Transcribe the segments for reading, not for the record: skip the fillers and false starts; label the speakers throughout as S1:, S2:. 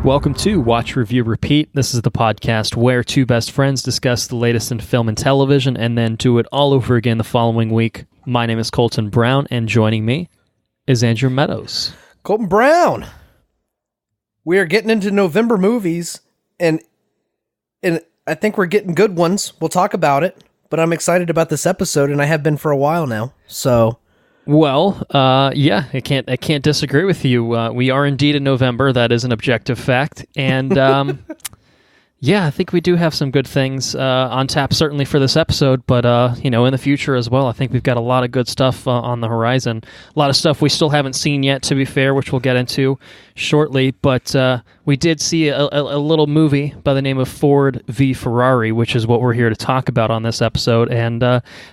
S1: Welcome to Watch, Review, Repeat. This is the podcast where two best friends discuss the latest in film and television and then do it all over again the following week. My name is Colton Brown, and joining me is Andrew Meadows.
S2: Colton Brown! We are getting into November movies, and I think we're getting good ones. We'll talk about it, but I'm excited about this episode, and I have been for a while now, so...
S1: Well, yeah, I can't disagree with you. We are indeed in November. That is an objective fact. And yeah, I think we do have some good things on tap, certainly for this episode, but in the future as well. I think we've got a lot of good stuff on the horizon. A lot of stuff we still haven't seen yet, to be fair, which we'll get into shortly. But we did see a little movie by the name of Ford v. Ferrari, which is what we're here to talk about on this episode. And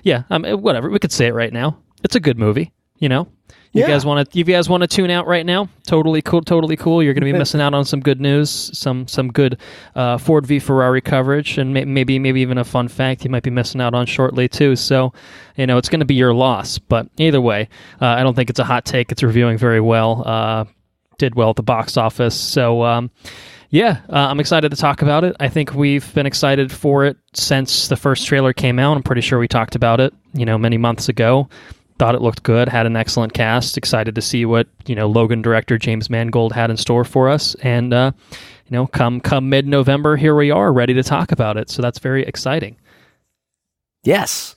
S1: whatever, we could say it right now. It's a good movie, You guys want to tune out right now? Totally cool. You're going to be missing out on some good news, some good Ford v Ferrari coverage, and maybe even a fun fact you might be missing out on shortly too. So, it's going to be your loss. But either way, I don't think it's a hot take. It's reviewing very well. Did well at the box office. So, I'm excited to talk about it. I think we've been excited for it since the first trailer came out. I'm pretty sure we talked about it, many months ago. Thought it looked good, had an excellent cast. Excited to see what, Logan director James Mangold had in store for us. And, come mid-November, here we are, ready to talk about it. So that's very exciting.
S2: Yes.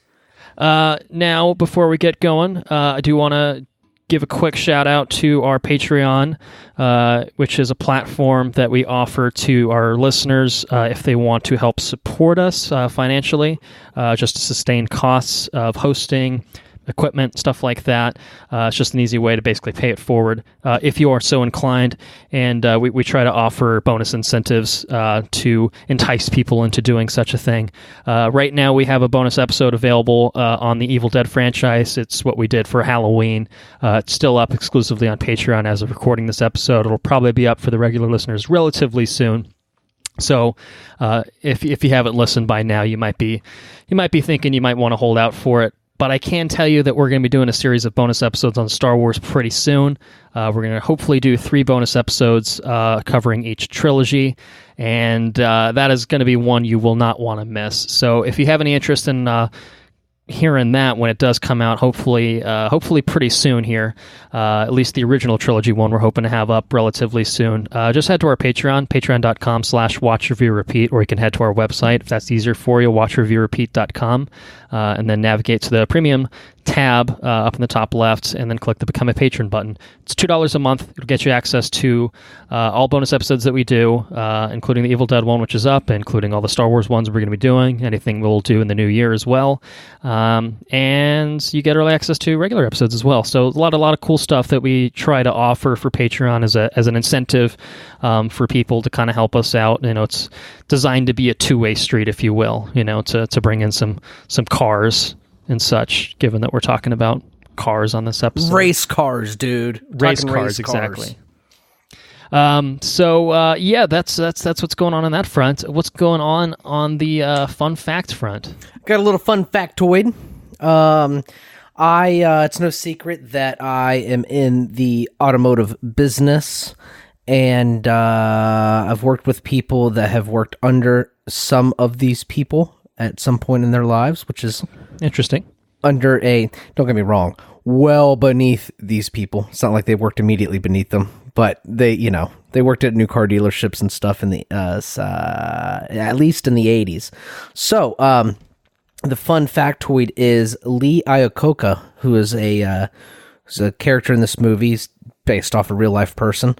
S1: Now, before we get going, I do want to give a quick shout out to our Patreon, which is a platform that we offer to our listeners if they want to help support us financially, just to sustain costs of hosting, equipment, stuff like that. It's just an easy way to basically pay it forward if you are so inclined. And we try to offer bonus incentives to entice people into doing such a thing. Right now, we have a bonus episode available on the Evil Dead franchise. It's what we did for Halloween. It's still up exclusively on Patreon as of recording this episode. It'll probably be up for the regular listeners relatively soon. So if you haven't listened by now, you might be thinking you might want to hold out for it. But I can tell you that we're going to be doing a series of bonus episodes on Star Wars pretty soon. We're going to hopefully do 3 bonus episodes covering each trilogy, and that is going to be one you will not want to miss. So if you have any interest in hearing that when it does come out, hopefully pretty soon here, at least the original trilogy one we're hoping to have up relatively soon, just head to our Patreon, patreon.com/watchreviewrepeat, or you can head to our website if that's easier for you, watchreviewrepeat.com, and then navigate to the premium tab up in the top left, and then click the Become a Patron button. It's $2 a month. It'll get you access to all bonus episodes that we do, including the Evil Dead one, which is up, including all the Star Wars ones we're going to be doing, anything we'll do in the new year as well. And you get early access to regular episodes as well. So a lot of cool stuff that we try to offer for Patreon as an incentive for people to kind of help us out. It's designed to be a two-way street, if you will, to bring in some cars and such, given that we're talking about cars on this episode.
S2: Race cars, dude.
S1: Race cars, exactly. That's what's going on that front. What's going on the fun fact front?
S2: Got a little fun factoid. It's no secret that I am in the automotive business, and I've worked with people that have worked under some of these people at some point in their lives, which is
S1: interesting.
S2: Don't get me wrong, well beneath these people. It's not like they worked immediately beneath them, but they worked at new car dealerships and stuff in the at least in the 80s. So the fun factoid is Lee Iacocca, who is a character in this movie. He's based off a real life person.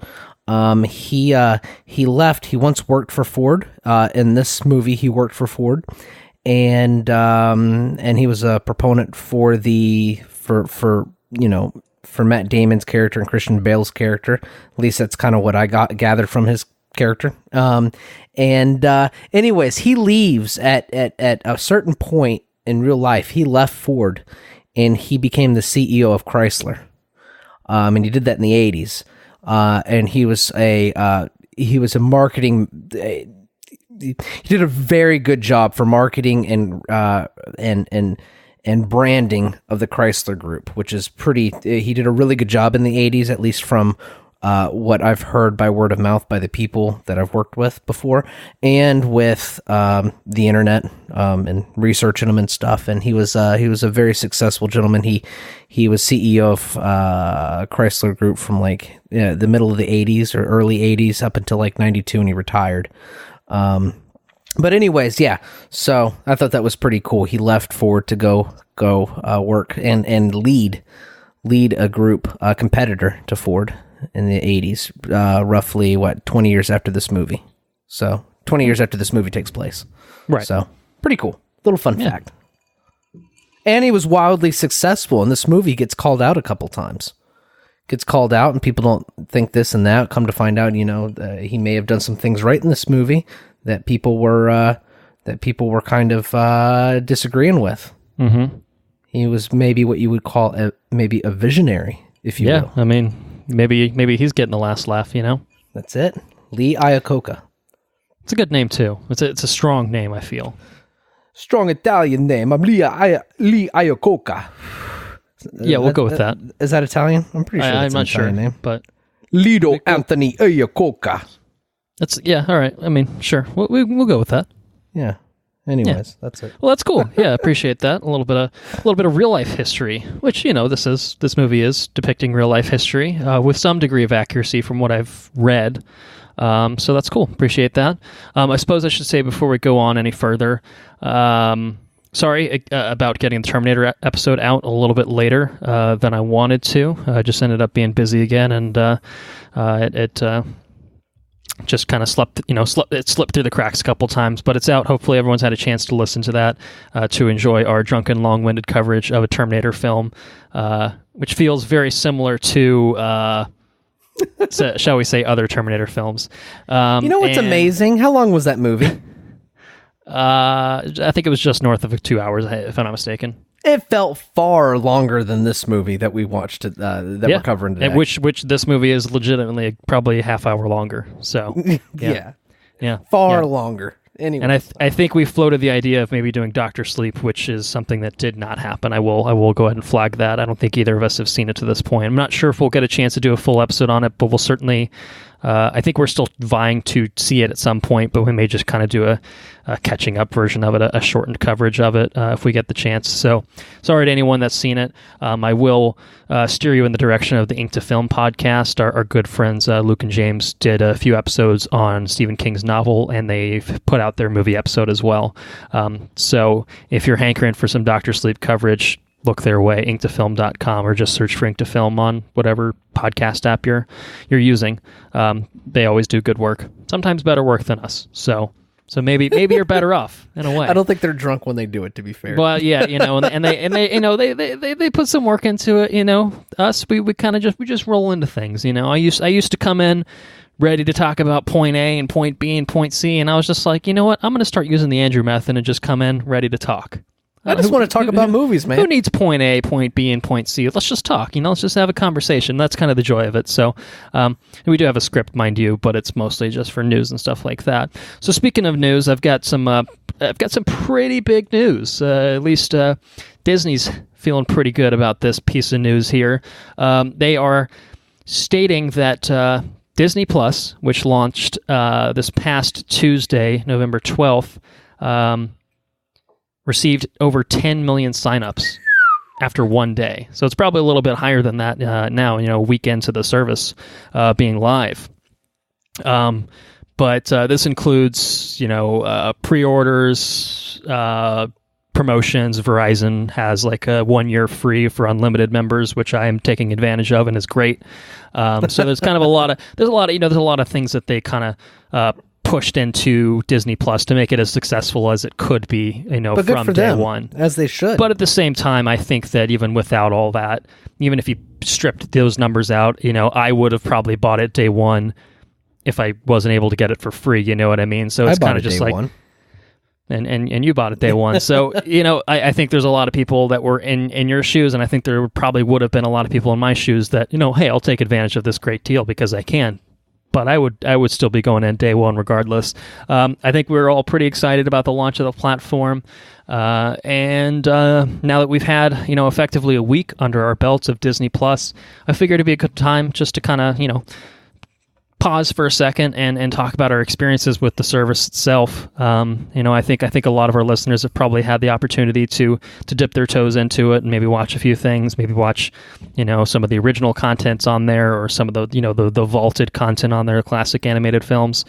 S2: He left. He once worked for Ford. In this movie, he worked for Ford, and he was a proponent for Matt Damon's character and Christian Bale's character. At least that's kind of what I gathered from his character. Anyways, he leaves at a certain point in real life. He left Ford, and he became the CEO of Chrysler. And he did that in the 80s. And he was a marketing. He did a very good job for marketing and branding of the Chrysler Group, which is pretty. He did a really good job in the 80s, at least from what I've heard by word of mouth by the people that I've worked with before, and with the internet and researching him and stuff. And he was a very successful gentleman. He was CEO of Chrysler Group from like the middle of the 80s or early 80s up until like 92, and he retired. But anyways, yeah. So I thought that was pretty cool. He left Ford to go work and lead a group, a competitor to Ford in the 80s, roughly 20 years after this movie. So 20 years after this movie takes place.
S1: Right.
S2: So pretty cool. Little fun fact. And he was wildly successful. In this movie, he gets called out a couple times. Gets called out, and people don't think this and that. Come to find out, he may have done some things right in this movie that people were kind of disagreeing with.
S1: Mm-hmm.
S2: He was maybe what you would call maybe a visionary, if you will.
S1: Yeah, I mean, maybe he's getting the last laugh.
S2: That's it. Lee Iacocca.
S1: It's a good name too. It's a strong name, I feel.
S2: Strong Italian name. I'm Lee Iacocca.
S1: Yeah, we'll go with that.
S2: Is that Italian? I'm pretty sure that's
S1: I'm
S2: an
S1: not
S2: Italian
S1: sure,
S2: name.
S1: but
S2: Lido Anthony Iacocca.
S1: That's all right. I mean, sure, we'll go with that.
S2: Yeah. Anyways, that's it.
S1: Well, that's cool. Yeah, appreciate that. A little bit of real life history, which this movie is depicting real life history with some degree of accuracy from what I've read. So that's cool. Appreciate that. I suppose I should say before we go on any further, sorry about getting the Terminator episode out a little bit later than I wanted to. I just ended up being busy again, and it just kind of it slipped through the cracks a couple times, but it's out. Hopefully everyone's had a chance to listen to that, to enjoy our drunken, long-winded coverage of a Terminator film, which feels very similar to, shall we say, other Terminator films.
S2: What's amazing? How long was that movie?
S1: I think it was just north of 2 hours, if I'm not mistaken.
S2: It felt far longer than this movie that we watched we're covering today.
S1: And which this movie is legitimately probably a half hour longer. So
S2: yeah,
S1: far
S2: longer. Anyway,
S1: and I think we floated the idea of maybe doing Dr. Sleep, which is something that did not happen. I will go ahead and flag that. I don't think either of us have seen it to this point. I'm not sure if we'll get a chance to do a full episode on it, but we'll certainly. I think we're still vying to see it at some point, but we may just kind of do a catching up version of it, a shortened coverage of it if we get the chance. So sorry to anyone that's seen it. I will steer you in the direction of the Ink to Film podcast. Our good friends Luke and James did a few episodes on Stephen King's novel, and they've put out their movie episode as well. So if you're hankering for some Dr. Sleep coverage, look their way, inktofilm.com, or just search for Ink to Film on whatever podcast app you're using. They always do good work, sometimes better work than us. So maybe you're better off in a way.
S2: I don't think they're drunk when they do it, to be fair.
S1: Well, yeah, and they put some work into it. Us, we kind of just roll into things. I used to come in ready to talk about point A and point B and point C, and I was just like, you know what? I'm going to start using the Andrew method and just come in ready to talk.
S2: I just want to talk about movies, man.
S1: Who needs point A, point B, and point C? Let's just talk. Let's just have a conversation. That's kind of the joy of it. So we do have a script, mind you, but it's mostly just for news and stuff like that. So speaking of news, I've got some pretty big news. At least Disney's feeling pretty good about this piece of news here. They are stating that Disney Plus, which launched this past Tuesday, November 12th, received over 10 million signups after one day. So it's probably a little bit higher than that now, a week into the service being live. But this includes, pre-orders, promotions. Verizon has like a 1 year free for unlimited members, which I am taking advantage of and is great. So there's kind of a lot of things that they kind of pushed into Disney Plus to make it as successful as it could be,
S2: but
S1: from day one.
S2: As they should.
S1: But at the same time, I think that even without all that, even if you stripped those numbers out, I would have probably bought it day one if I wasn't able to get it for free, you know what I mean? So it's kind of just like one. And you bought it day one. So, I think there's a lot of people that were in your shoes, and I think there probably would have been a lot of people in my shoes that, hey, I'll take advantage of this great deal because I can. But I would still be going in day one regardless. I think we're all pretty excited about the launch of the platform. And now that we've had, effectively a week under our belts of Disney Plus, I figured it'd be a good time just to kind of, pause for a second and talk about our experiences with the service itself. I think a lot of our listeners have probably had the opportunity to dip their toes into it and maybe watch a few things, maybe watch, some of the original contents on there, or some of the vaulted content on their classic animated films.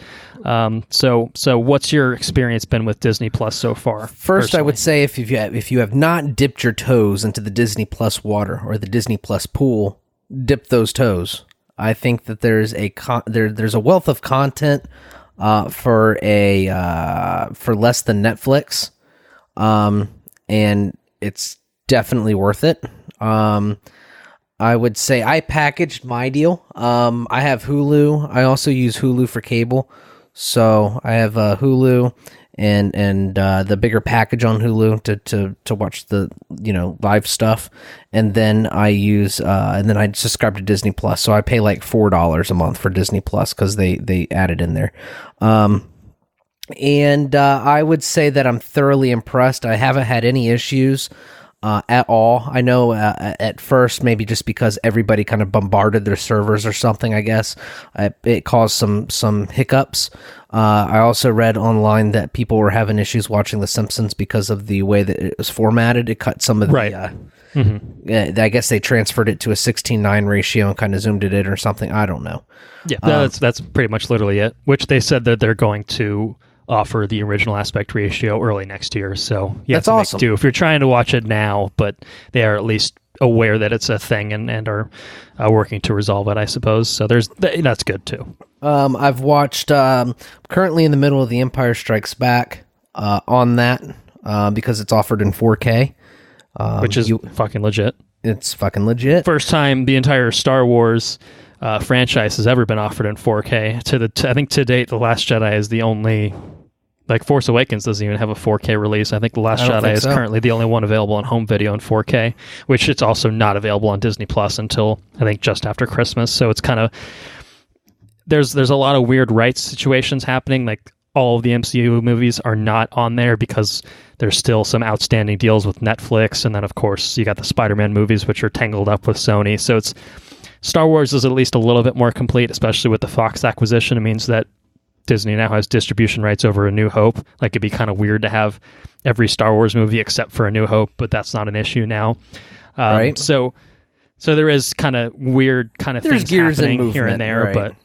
S1: So what's your experience been with Disney Plus so far?
S2: First,
S1: personally?
S2: I would say if you have not dipped your toes into the Disney Plus water or the Disney Plus pool, dip those toes. I think that there's a wealth of content for less than Netflix, and it's definitely worth it. I would say I packaged my deal. I have Hulu. I also use Hulu for cable, so I have Hulu and the bigger package on Hulu to watch the live stuff, and then I subscribe to Disney Plus. So I pay like $4 a month for Disney Plus because they added in there. And I would say that I'm thoroughly impressed. I haven't had any issues at all. I know at first, maybe just because everybody kind of bombarded their servers or something, I guess, it caused some hiccups. I also read online that people were having issues watching The Simpsons because of the way that it was formatted. It cut some of the... I guess they transferred it to a 16:9 ratio and kind of zoomed it in or something. I don't know.
S1: Yeah, that's pretty much literally it, which they said that they're going to offer the original aspect ratio early next year. So
S2: that's awesome.
S1: If you're trying to watch it now, but they are at least aware that it's a thing and are working to resolve it, I suppose. So that's good too.
S2: I've watched, currently in the middle of The Empire Strikes Back on that because it's offered in 4K.
S1: Which is fucking legit.
S2: It's fucking legit.
S1: First time the entire Star Wars franchise has ever been offered in 4K. I think to date, The Last Jedi is the only... Like, Force Awakens doesn't even have a 4K release. I think The Last Jedi is currently the only one available on home video in 4K, which it's also not available on Disney Plus until, I think, just after Christmas. So it's kind of... There's a lot of weird rights situations happening. Like, all of the MCU movies are not on there because there's still some outstanding deals with Netflix. And then, of course, you got the Spider-Man movies, which are tangled up with Sony. So it's... Star Wars is at least a little bit more complete, especially with the Fox acquisition. It means that Disney now has distribution rights over A New Hope. Like, it'd be kind of weird to have every Star Wars movie except for A New Hope, but that's not an issue now.
S2: Right.
S1: So there is kind of weird kind of things
S2: gears
S1: happening
S2: and
S1: here and there,
S2: right.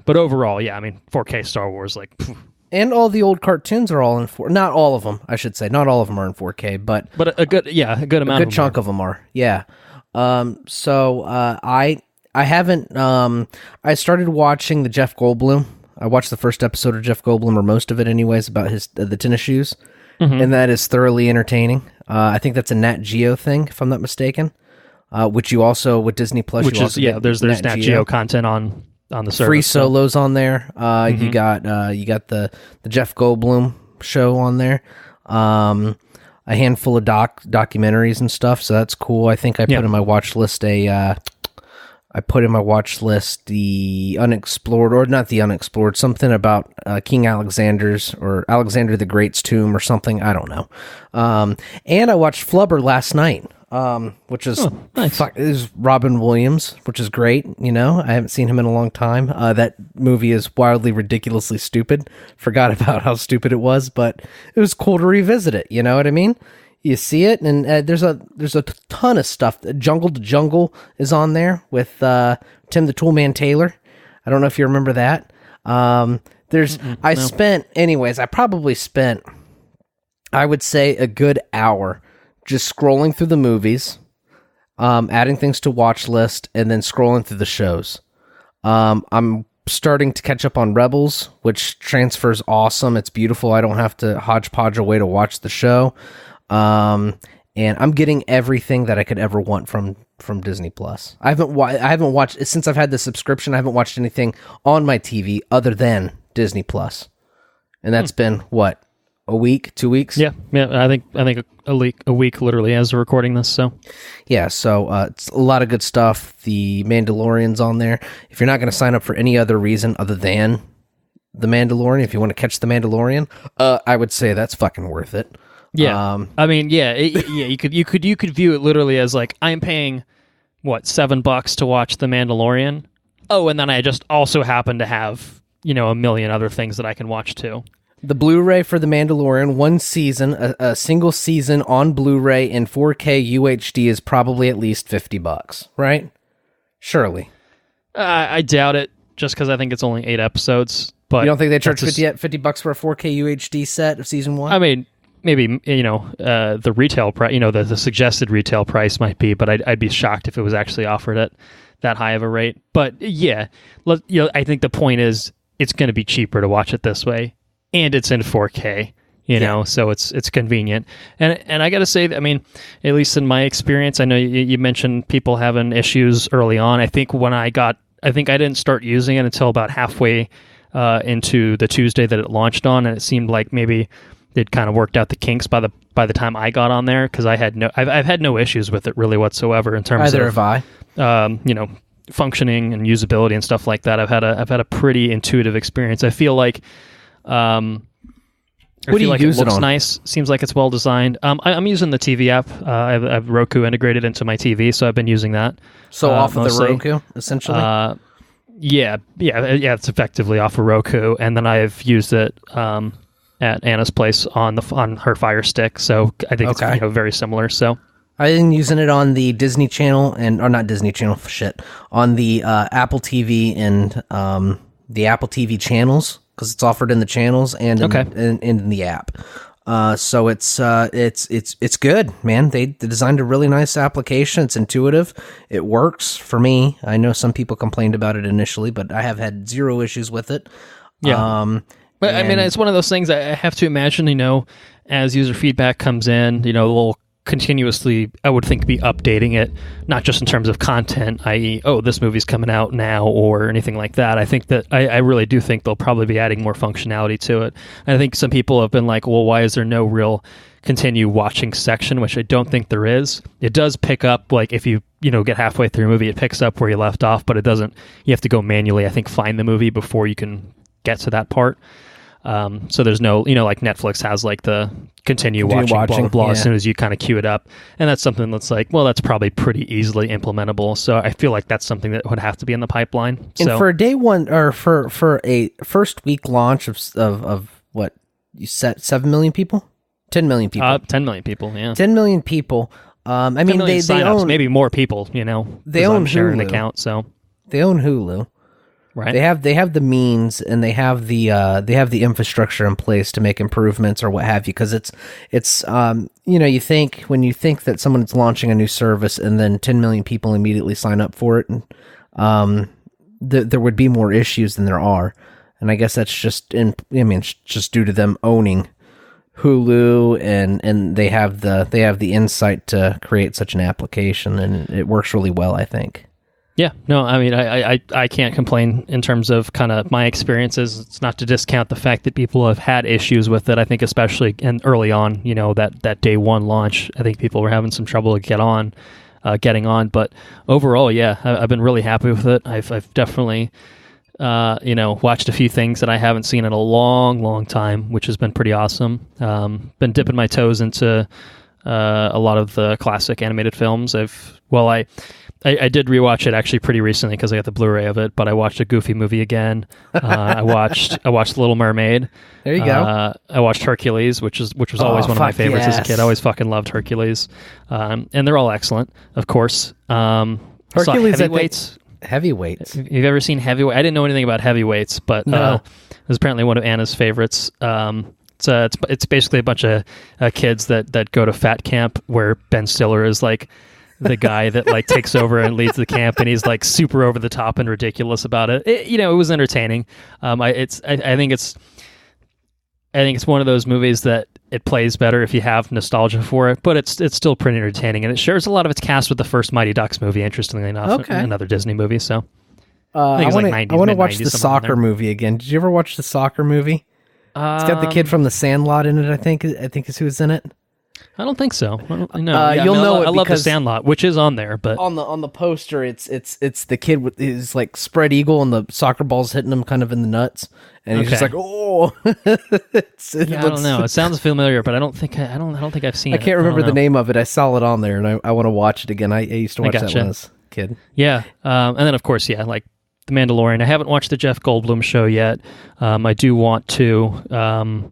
S1: but overall, yeah, I mean, 4K Star Wars, like... Phew.
S2: And all the old cartoons are all in 4K. Not all of them, I should say. Not all of them are in 4K, but
S1: a good amount.
S2: A good chunk of them are. Yeah. I haven't. I started watching the Jeff Goldblum. I watched the first episode of Jeff Goldblum, or most of it, anyways, about the tennis shoes, and that is thoroughly entertaining. I think that's a Nat Geo thing, if I'm not mistaken. Which you also with Disney Plus,
S1: there's Nat Geo content on the service.
S2: Free solos on there. You got the Jeff Goldblum show on there. A handful of documentaries and stuff, so that's cool. I think I put in my watch list the unexplored, or not the unexplored, something about King Alexander's or Alexander the Great's tomb or something. I don't know. And I watched Flubber last night, which is
S1: nice.
S2: Is Robin Williams, which is great. I haven't seen him in a long time. That movie is wildly, ridiculously stupid. Forgot about how stupid it was, but it was cool to revisit it. You know what I mean? You see it, and there's a ton of stuff. Jungle to Jungle is on there with Tim the Toolman Taylor. I don't know if you remember that. I probably spent, I would say, a good hour just scrolling through the movies, adding things to watch list, and then scrolling through the shows. I'm starting to catch up on Rebels, which transfers awesome. It's beautiful. I don't have to hodgepodge a way to watch the show. And I'm getting everything that I could ever want from Disney Plus. I haven't watched since I've had the subscription. I haven't watched anything on my TV other than Disney Plus, and that's been what, a week, 2 weeks?
S1: Yeah. I think a week literally as we're recording this. So
S2: yeah, so it's a lot of good stuff. The Mandalorian's on there. If you're not going to sign up for any other reason other than the Mandalorian, if you want to catch the Mandalorian, I would say that's fucking worth it.
S1: Yeah, I mean, you could view it literally as like, I'm paying what, $7 to watch The Mandalorian. Oh, and then I just also happen to have, a million other things that I can watch too.
S2: The Blu-ray for The Mandalorian, one season, a single season on Blu-ray in 4K UHD is probably at least $50, right? Surely.
S1: I doubt it, just because I think it's only 8 episodes. But
S2: you don't think they charge $50 for a 4K UHD set of season 1?
S1: I mean, maybe the retail price, the suggested retail price might be, but I'd be shocked if it was actually offered at that high of a rate. But yeah, I think the point is it's going to be cheaper to watch it this way. And it's in 4K, so it's convenient. And I got to say, I mean, at least in my experience, I know you mentioned people having issues early on. I think I didn't start using it until about halfway into the Tuesday that it launched on, and it seemed like maybe it kind of worked out the kinks by the time I got on there, because I've had no issues with it really whatsoever in terms
S2: Either
S1: of
S2: have I.
S1: Functioning and usability and stuff like that. I've had a pretty intuitive experience. I feel like. What do you use it looks on? Nice. Seems like it's well designed. I'm using the TV app. I have Roku integrated into my TV, so I've been using that.
S2: So off of the Roku, essentially.
S1: Yeah. It's effectively off of Roku, and then I've used it at Anna's place on her Fire Stick. So I think it's very similar. So
S2: I've been using it on the Disney Channel or not Disney Channel. On the Apple TV and the Apple TV channels. Because it's offered in the channels and in the app, so it's good, man. They designed a really nice application. It's intuitive. It works for me. I know some people complained about it initially, but I have had zero issues with it.
S1: Yeah, but I mean, it's one of those things. I have to imagine, as user feedback comes in, we'll continuously, I would think, be updating it, not just in terms of content, i.e., this movie's coming out now or anything like that. I think that I really do think they'll probably be adding more functionality to it. And I think some people have been like, well, why is there no real continue watching section, which I don't think there is. It does pick up, like if you get halfway through a movie, it picks up where you left off, but it doesn't, you have to go manually, I think, find the movie before you can get to that part. So there's no, like Netflix has like the continue watching blah, blah, blah, as soon as you kind of queue it up. And that's something that's like, well, that's probably pretty easily implementable. So I feel like that's something that would have to be in the pipeline.
S2: And for a day one, or for a first week launch of what you set, 7 million people? 10 million people.
S1: 10 million people, yeah.
S2: 10 million people. I mean, they own,
S1: maybe more people,
S2: they own
S1: sharing
S2: Hulu.
S1: an account, so
S2: they own Hulu.
S1: Right.
S2: They have the means and they have the infrastructure in place to make improvements or what have you, because it's you think when you think that someone's launching a new service and then 10 million people immediately sign up for it, and there would be more issues than there are, and I guess that's just it's just due to them owning Hulu and they have the insight to create such an application, and it works really well, I think.
S1: Yeah, no, I mean, I can't complain in terms of kind of my experiences. It's not to discount the fact that people have had issues with it. I think especially early on, that day one launch, I think people were having some trouble to getting on. But overall, yeah, I've been really happy with it. I've definitely, watched a few things that I haven't seen in a long, long time, which has been pretty awesome. Been dipping my toes into a lot of the classic animated films. I did rewatch it actually pretty recently because I got the Blu-ray of it, but I watched a Goofy movie again. I watched Little Mermaid.
S2: There you go.
S1: I watched Hercules, which was always one of my favorites as a kid. I always fucking loved Hercules. And they're all excellent, of course.
S2: Hercules, Heavyweights. Heavyweights.
S1: You've ever seen Heavyweights? I didn't know anything about Heavyweights, but
S2: no.
S1: It was apparently one of Anna's favorites. It's basically a bunch of kids that go to fat camp where Ben Stiller is like the guy that like takes over and leads the camp, and he's like super over the top and ridiculous about it. It was entertaining. I think it's one of those movies that it plays better if you have nostalgia for it, but it's still pretty entertaining, and it shares a lot of its cast with the first Mighty Ducks movie. Interestingly enough, another Disney movie. So
S2: I want to watch the soccer movie again. Did you ever watch the soccer movie? It's got the kid from The Sandlot in it. I think is who's in it.
S1: I don't think so.
S2: I
S1: love The Sandlot, which is on there, but
S2: on the poster, it's the kid with his like spread eagle and the soccer ball's hitting him kind of in the nuts, and he's just like, oh.
S1: I don't know. It sounds familiar, but I don't think I've seen it.
S2: I can't remember the name of it. I saw it on there, and I want to watch it again. I used to watch that when I was a kid.
S1: Yeah, and then of course, like The Mandalorian. I haven't watched the Jeff Goldblum show yet. I do want to.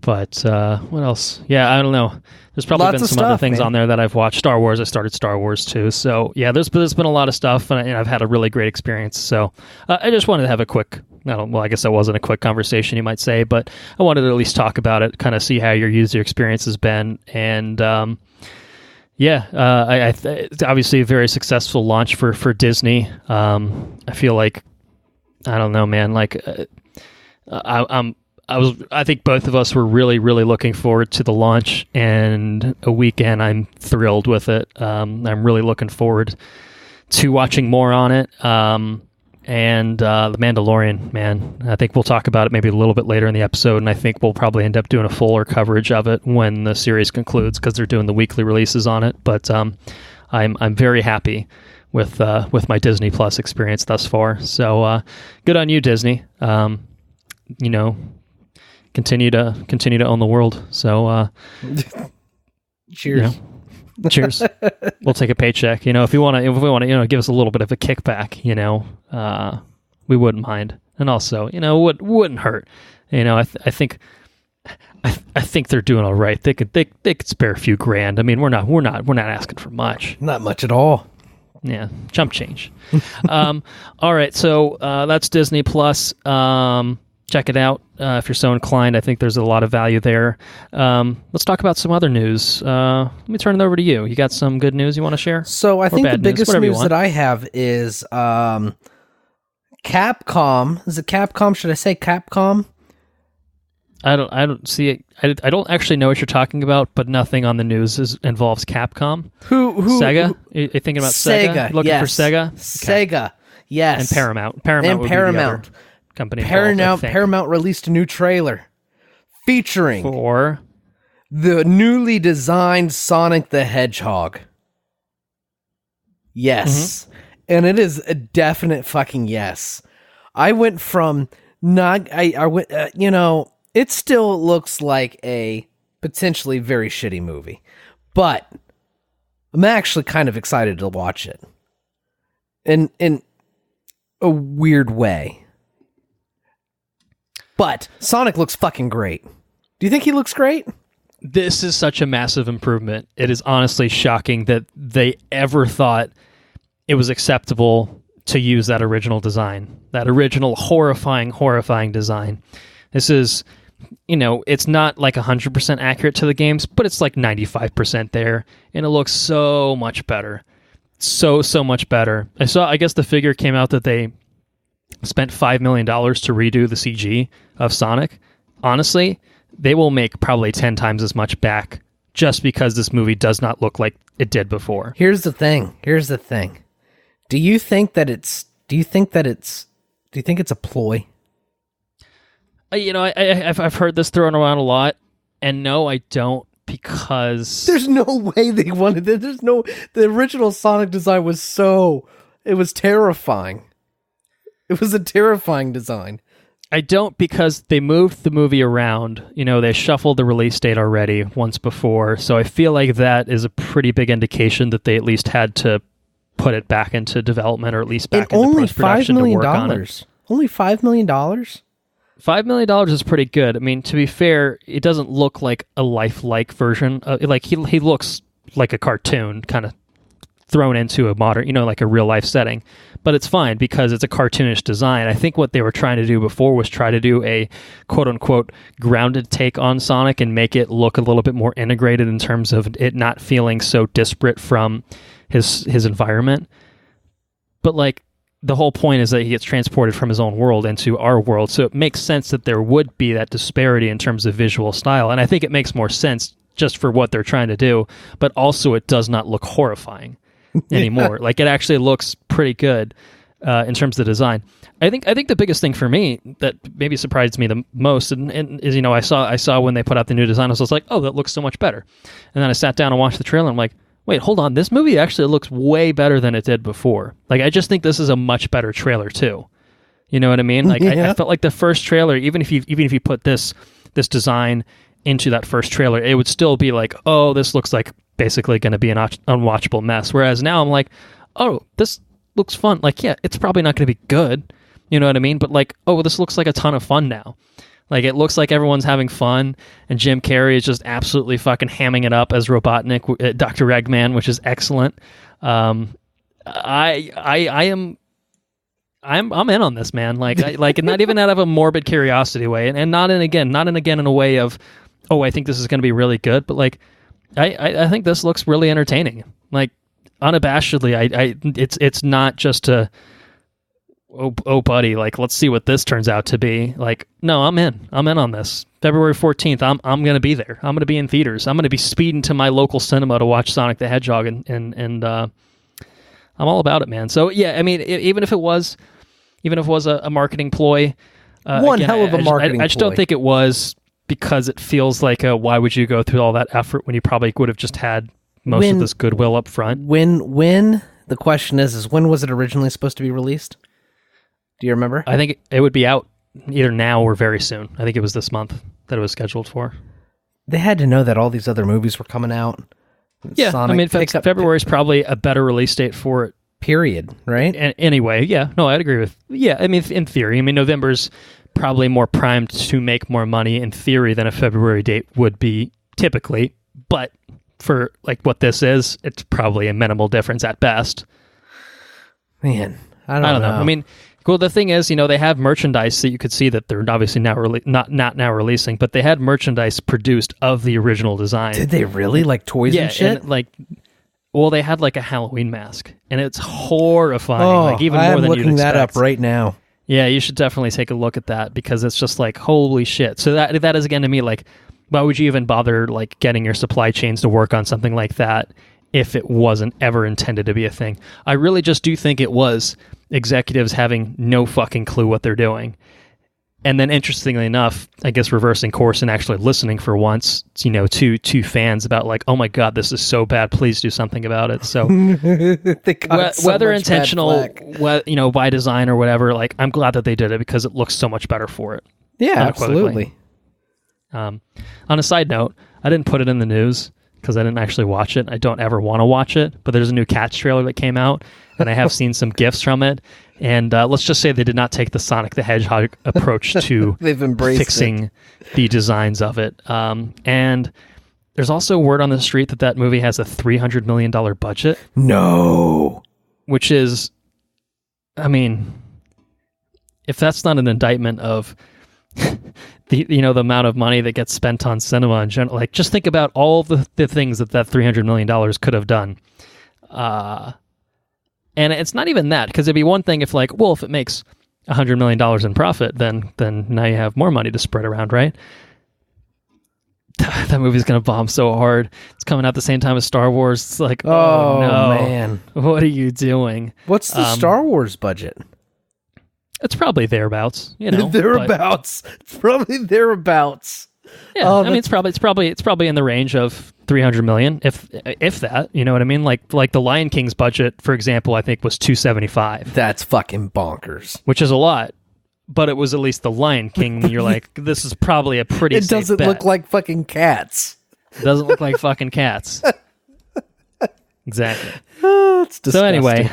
S1: But what else? Yeah, I don't know. There's probably
S2: Lots
S1: been
S2: of
S1: some
S2: stuff,
S1: other things
S2: man.
S1: on there that I've watched. Star Wars. I started Star Wars too. So yeah, there's been a lot of stuff, and I've had a really great experience. So I just wanted to have a quick. I guess that wasn't a quick conversation, you might say, but I wanted to at least talk about it, kind of see how your user experience has been, and it's obviously a very successful launch for Disney. I feel like, I don't know, man. Like, I think both of us were really, really looking forward to the launch, and a weekend I'm thrilled with it. I'm really looking forward to watching more on it. And The Mandalorian, man, I think we'll talk about it maybe a little bit later in the episode, and I think we'll probably end up doing a fuller coverage of it when the series concludes, because they're doing the weekly releases on it. But I'm very happy with my Disney Plus experience thus far. So good on you, Disney. Continue to own the world. So
S2: Cheers.
S1: Cheers. We'll take a paycheck. If we want to, give us a little bit of a kickback, we wouldn't mind. And also, wouldn't hurt. I think they're doing all right. They could spare a few grand. I mean, we're not asking for much.
S2: Not much at all.
S1: Yeah, chump change. All right, so that's Disney Plus. Check it out if you're so inclined. I think there's a lot of value there. Let's talk about some other news. Let me turn it over to you. You got some good news you want to share?
S2: So I think the biggest
S1: news
S2: news that I have is Capcom. Is it Capcom? Should I say Capcom?
S1: I don't see it. I don't actually know what you're talking about, but nothing on the news involves Capcom.
S2: Who?
S1: Sega? You thinking about Sega? Looking
S2: yes.
S1: for Sega?
S2: Sega, yes.
S1: And Paramount. Paramount would be the other company involved, I think.
S2: Paramount released a new trailer featuring
S1: for
S2: the newly designed Sonic the Hedgehog. Yes. Mm-hmm. And it is a definite fucking yes. I went from it still looks like a potentially very shitty movie, but I'm actually kind of excited to watch it in a weird way. But Sonic looks fucking great. Do you think he looks great?
S1: This is such a massive improvement. It is honestly shocking that they ever thought it was acceptable to use that original design, that original horrifying design. This is, it's not like 100% accurate to the games, but it's like 95% there, and it looks so much better. So much better. I guess the figure came out that they spent $5 million to redo the CG of Sonic. Honestly, they will make probably 10 times as much back just because this movie does not look like it did before.
S2: Here's the thing. Do you think it's a ploy?
S1: I've heard this thrown around a lot, and no, I don't, because
S2: there's no way they wanted it. The original Sonic design was it was terrifying. It was a terrifying design.
S1: I don't, because they moved the movie around. They shuffled the release date already once before, so I feel like that is a pretty big indication that they at least had to put it back into development, or at least back into post-production to work on it.
S2: Only $5 million?
S1: $5 million is pretty good. I mean, to be fair, it doesn't look like a lifelike version. Like he looks like a cartoon, kind of thrown into a modern, like a real life setting. But it's fine because it's a cartoonish design. I think what they were trying to do before was try to do a quote unquote grounded take on Sonic and make it look a little bit more integrated in terms of it not feeling so disparate from his environment. But like, the whole point is that he gets transported from his own world into our world. So it makes sense that there would be that disparity in terms of visual style. And I think it makes more sense just for what they're trying to do. But also it does not look horrifying anymore. Like, it actually looks pretty good in terms of the design. I think the biggest thing for me that maybe surprised me the most and is, I saw when they put out the new design, I was like, oh, that looks so much better. And then I sat down and watched the trailer and I'm like, wait, hold on. This movie actually looks way better than it did before. Like, I just think this is a much better trailer too. You know what I mean? Like, I felt like the first trailer, even if you put this design into that first trailer, it would still be like, oh, this looks like basically going to be an unwatchable mess. Whereas now I'm like, oh, this looks fun. Like, yeah, it's probably not going to be good. You know what I mean? But like, oh, this looks like a ton of fun now. Like, it looks like everyone's having fun, and Jim Carrey is just absolutely fucking hamming it up as Robotnik, Dr. Eggman, which is excellent. I'm in on this, man. Like not even out of a morbid curiosity way, and not in a way of, oh, I think this is going to be really good, but like, I think this looks really entertaining. Like, unabashedly, it's not just a, oh buddy, like, let's see what this turns out to be. Like, no, I'm in on this. February 14th, I'm going to be there. I'm going to be in theaters. I'm going to be speeding to my local cinema to watch Sonic the Hedgehog, and I'm all about it, man. So yeah, I mean, even if it was a marketing ploy,
S2: hell of a marketing
S1: I just don't think it was, because it feels like why would you go through all that effort when you probably would have just had most of this goodwill up front?
S2: When the question is when was it originally supposed to be released? Do you remember?
S1: I think it would be out either now or very soon. I think it was this month that it was scheduled for.
S2: They had to know that all these other movies were coming out.
S1: Yeah,
S2: Sonic,
S1: I mean, February is probably a better release date for it.
S2: Period, right?
S1: Anyway, yeah. No, I'd agree with... Yeah, I mean, in theory. I mean, November's probably more primed to make more money in theory than a February date would be typically. But for, like, what this is, it's probably a minimal difference at best.
S2: Man, I don't know.
S1: I mean... Well, the thing is, they have merchandise that you could see that they're obviously now not now releasing, but they had merchandise produced of the original design.
S2: Did they really? Like toys and shit?
S1: And they had like a Halloween mask, and it's horrifying.
S2: Oh,
S1: like even more than you'd expect.
S2: I'm looking that up right now.
S1: Yeah, you should definitely take a look at that, because it's just like, holy shit. So that is, again, to me, like, why would you even bother like getting your supply chains to work on something like that if it wasn't ever intended to be a thing? I really just do think it was executives having no fucking clue what they're doing. And then, interestingly enough, I guess reversing course and actually listening for once, to fans about like, oh my God, this is so bad, please do something about it. So whether intentional, by design or whatever, like, I'm glad that they did it, because it looks so much better for it.
S2: Yeah, absolutely.
S1: On a side note, I didn't put it in the news because I didn't actually watch it. I don't ever want to watch it, but there's a new Cats trailer that came out, and I have seen some GIFs from it. And let's just say they did not take the Sonic the Hedgehog approach to fixing the designs of it. And there's also word on the street that movie has a $300 million budget.
S2: No.
S1: Which is, I mean, if that's not an indictment of the amount of money that gets spent on cinema in general, like, just think about all the things that $300 million could have done. And it's not even that, because it'd be one thing if, like, well, if it makes $100 million in profit, then now you have more money to spread around, right? That movie's going to bomb so hard. It's coming out the same time as Star Wars. It's like, oh no, man. What are you doing?
S2: What's the Star Wars budget?
S1: It's probably thereabouts,
S2: Thereabouts. It's probably thereabouts.
S1: Yeah, I mean, it's probably in the range of $300 million, if that. You know what I mean? Like the Lion King's budget, for example, I think was $275.
S2: That's fucking bonkers.
S1: Which is a lot, but it was at least the Lion King. You're like, this is probably a pretty.
S2: It doesn't look like fucking Cats.
S1: It doesn't look like fucking Cats. Exactly.
S2: It's disgusting.
S1: So anyway,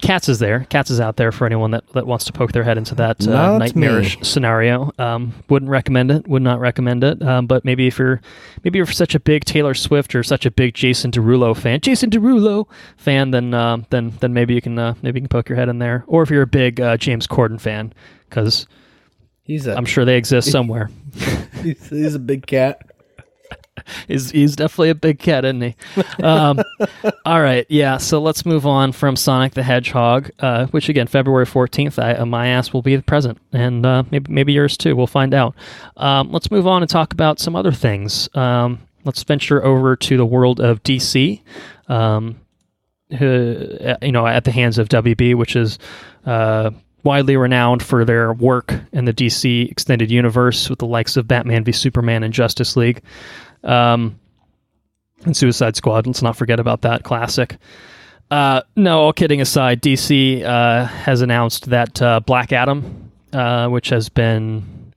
S1: Cats is there. Cats is out there for anyone that wants to poke their head into that nightmarish scenario. Wouldn't recommend it. Would not recommend it. But maybe if you're such a big Taylor Swift or such a big Jason Derulo fan, then maybe you can poke your head in there. Or if you're a big James Corden fan, because I'm sure they exist somewhere.
S2: He's a big cat.
S1: He's definitely a big cat, isn't he? All right, yeah. So let's move on from Sonic the Hedgehog, which again, February 14th. My ass will be present, and maybe yours too. We'll find out. Let's move on and talk about some other things. Let's venture over to the world of DC. At the hands of WB, which is widely renowned for their work in the DC extended universe with the likes of Batman v Superman and Justice League. And Suicide Squad, let's not forget about that classic. No, all kidding aside, DC has announced that Black Adam, which has been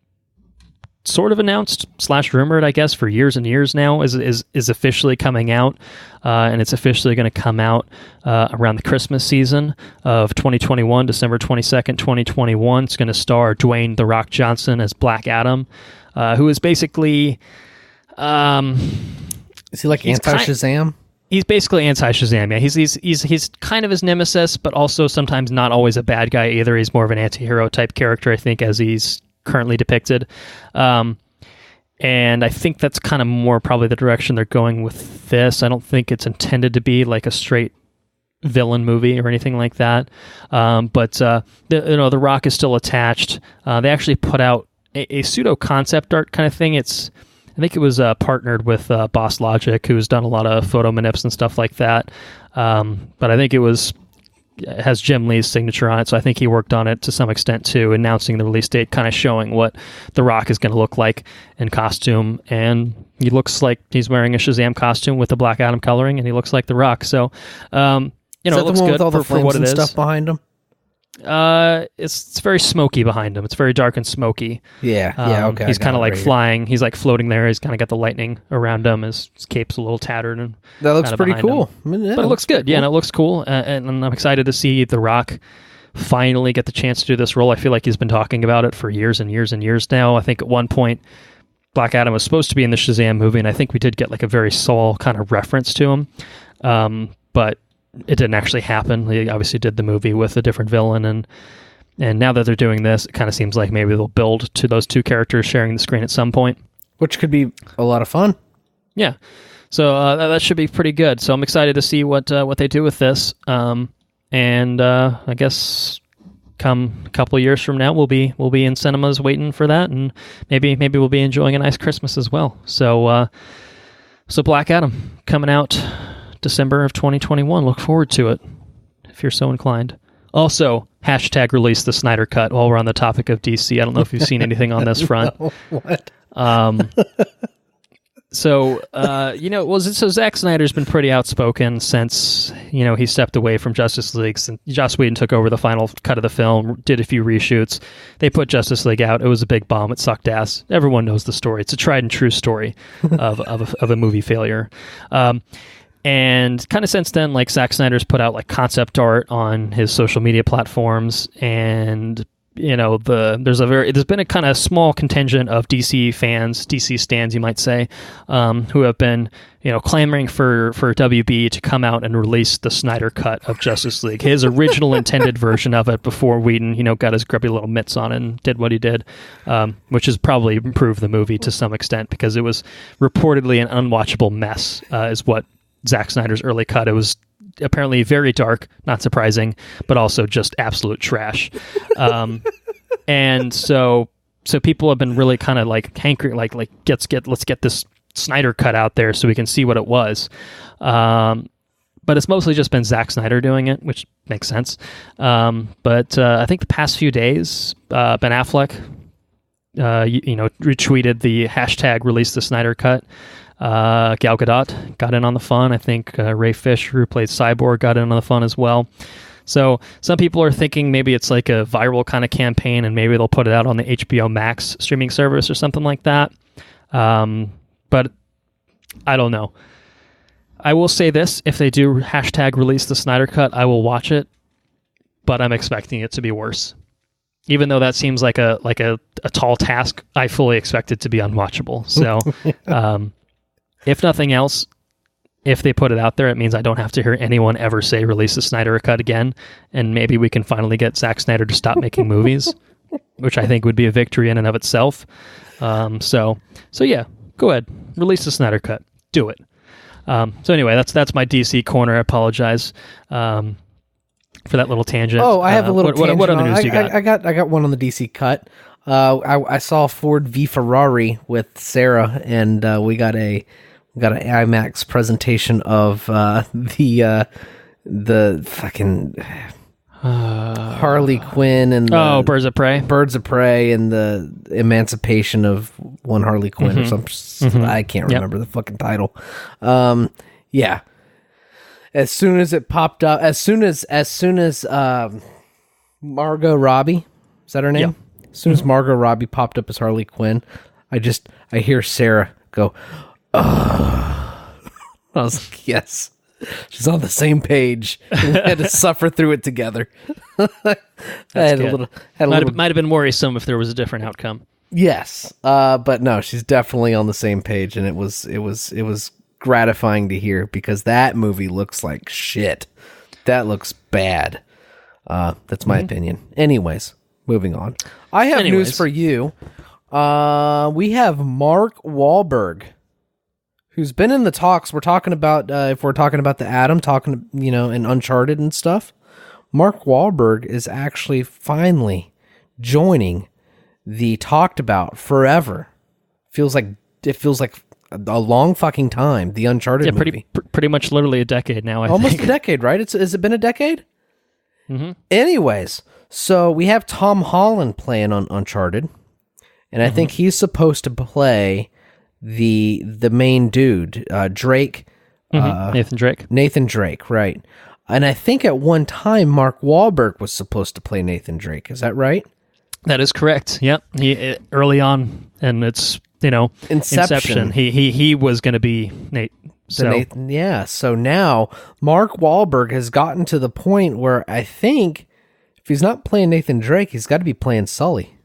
S1: sort of announced / rumored, I guess, for years and years now, is officially coming out, and it's officially going to come out around the Christmas season of 2021, December 22nd, 2021. It's going to star Dwayne "The Rock" Johnson as Black Adam, who is basically...
S2: is he like anti-Shazam?
S1: He's basically anti-Shazam. Yeah, he's kind of his nemesis, but also sometimes not always a bad guy either. He's more of an anti-hero type character, I think, as he's currently depicted. And I think that's kind of more probably the direction they're going with this. I don't think it's intended to be like a straight villain movie or anything like that. But The Rock is still attached. They actually put out a pseudo concept art kind of thing. I think it was partnered with Boss Logic, who's done a lot of photo manips and stuff like that. But I think it has Jim Lee's signature on it, so I think he worked on it to some extent too, announcing the release date, kind of showing what The Rock is going to look like in costume. And he looks like he's wearing a Shazam costume with the Black Adam coloring, and he looks like The Rock. So, it looks good for what it is.
S2: Stuff behind him?
S1: It's very smoky behind him. It's very dark and smoky.
S2: Yeah, okay.
S1: He's kind of like flying. He's like floating there. He's kind of got the lightning around him. His cape's a little tattered, and
S2: that looks pretty cool.
S1: But it looks good. Cool. Yeah, and it looks cool. And I'm excited to see The Rock finally get the chance to do this role. I feel like he's been talking about it for years and years and years now. I think at one point Black Adam was supposed to be in the Shazam movie, and I think we did get like a very subtle kind of reference to him. But it didn't actually happen. They obviously did the movie with a different villain, and now that they're doing this, it kind of seems like maybe they'll build to those two characters sharing the screen at some point.
S2: Which could be a lot of fun.
S1: Yeah. So that should be pretty good. So I'm excited to see what they do with this. And I guess come a couple of years from now, we'll be in cinemas waiting for that, and maybe we'll be enjoying a nice Christmas as well. So Black Adam coming out December of 2021. Look forward to it if you're so inclined. Also, # release the Snyder Cut while we're on the topic of DC. I don't know if you've seen anything on this front.
S2: What?
S1: So Zack Snyder's been pretty outspoken since, he stepped away from Justice League. Since Joss Whedon took over the final cut of the film, did a few reshoots. They put Justice League out. It was a big bomb. It sucked ass. Everyone knows the story. It's a tried and true story of a movie failure. And kind of since then, like, Zack Snyder's put out like concept art on his social media platforms, and there's been a kind of small contingent of DC fans, DC stans, you might say, who have been clamoring for WB to come out and release the Snyder Cut of Justice League, his original intended version of it before Whedon got his grubby little mitts on it and did what he did, which has probably improved the movie to some extent, because it was reportedly an unwatchable mess, is what Zack Snyder's early cut. It was apparently very dark, not surprising, but also just absolute trash. And so people have been really kind of like hankering, like let's get this Snyder Cut out there so we can see what it was. But it's mostly just been Zack Snyder doing it, which makes sense. But I think the past few days, Ben Affleck, retweeted the # release the Snyder Cut. Gal Gadot got in on the fun. I think Ray Fisher, who played Cyborg, got in on the fun as well. So some people are thinking maybe it's like a viral kind of campaign, and maybe they'll put it out on the HBO Max streaming service or something like that. But I don't know. I will say this: if they do # release the Snyder Cut, I will watch it, but I'm expecting it to be worse. Even though that seems like a tall task, I fully expect it to be unwatchable. So. If nothing else, if they put it out there, it means I don't have to hear anyone ever say release the Snyder Cut again, and maybe we can finally get Zack Snyder to stop making movies, which I think would be a victory in and of itself. So yeah, go ahead, release the Snyder Cut, do it. So anyway, that's my DC corner. I apologize for that little tangent.
S2: Oh, I have a little tangent.
S1: What other news you got?
S2: I got one on the DC cut. I saw Ford v Ferrari with Sarah, and we got an IMAX presentation of the fucking Harley Quinn and
S1: Birds of Prey,
S2: and the emancipation of one Harley Quinn or something. I can't remember the fucking title. Yeah. As soon as it popped up, as soon as Margot Robbie, is that her name?
S1: Yep.
S2: As soon as Margot Robbie popped up as Harley Quinn, I hear Sarah go, I was like, yes, she's on the same page. We had to suffer through it together.
S1: Might have been worrisome if there was a different outcome.
S2: Yes, but no, she's definitely on the same page, and it was gratifying to hear because that movie looks like shit. That looks bad. That's my opinion. Anyways, moving on. I have news for you. We have Mark Wahlberg, who's been in the talks. We're talking about if we're talking about the Atom, in Uncharted and stuff. Mark Wahlberg is actually finally joining the talked about forever. It feels like a long fucking time. The Uncharted movie,
S1: pretty much literally a decade now.
S2: Almost a decade, right? Has it been a decade?
S1: Mm-hmm.
S2: Anyways, so we have Tom Holland playing on Uncharted, and I think he's supposed to play the main dude, Drake.
S1: Nathan
S2: Drake, right? And I think at one time Mark Wahlberg was supposed to play Nathan Drake. Is that right?
S1: That is correct. Yep. He early on, and it's Inception. He was going to be Nate. So.
S2: Nathan, yeah. So now Mark Wahlberg has gotten to the point where I think if he's not playing Nathan Drake, he's got to be playing Sully.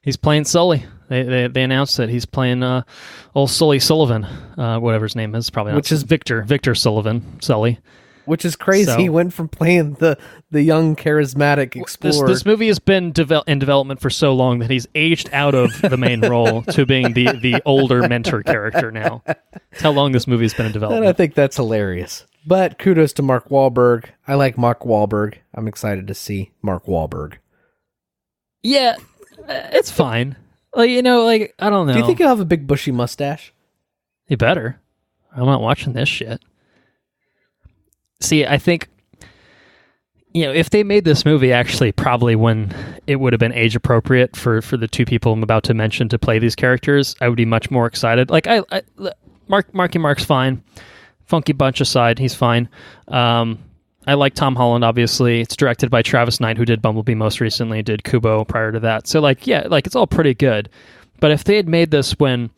S1: He's playing Sully. They announced that he's playing old Sully Sullivan, whatever his name is, probably not.
S2: Which is
S1: Victor Sullivan, Sully.
S2: Which is crazy. So, he went from playing the young, charismatic explorer.
S1: This movie has been in development for so long that he's aged out of the main role to being the older mentor character now. That's how long this movie has been in development.
S2: And I think that's hilarious. But kudos to Mark Wahlberg. I like Mark Wahlberg. I'm excited to see Mark Wahlberg.
S1: Yeah, it's fine. I don't know.
S2: Do you think he'll have a big bushy mustache?
S1: He better. I'm not watching this shit. See, I think, if they made this movie actually probably when it would have been age appropriate for the two people I'm about to mention to play these characters, I would be much more excited. Like, Marky Mark's fine. Funky Bunch aside, he's fine. I like Tom Holland, obviously. It's directed by Travis Knight, who did Bumblebee most recently, did Kubo prior to that. So, it's all pretty good. But if they had made this when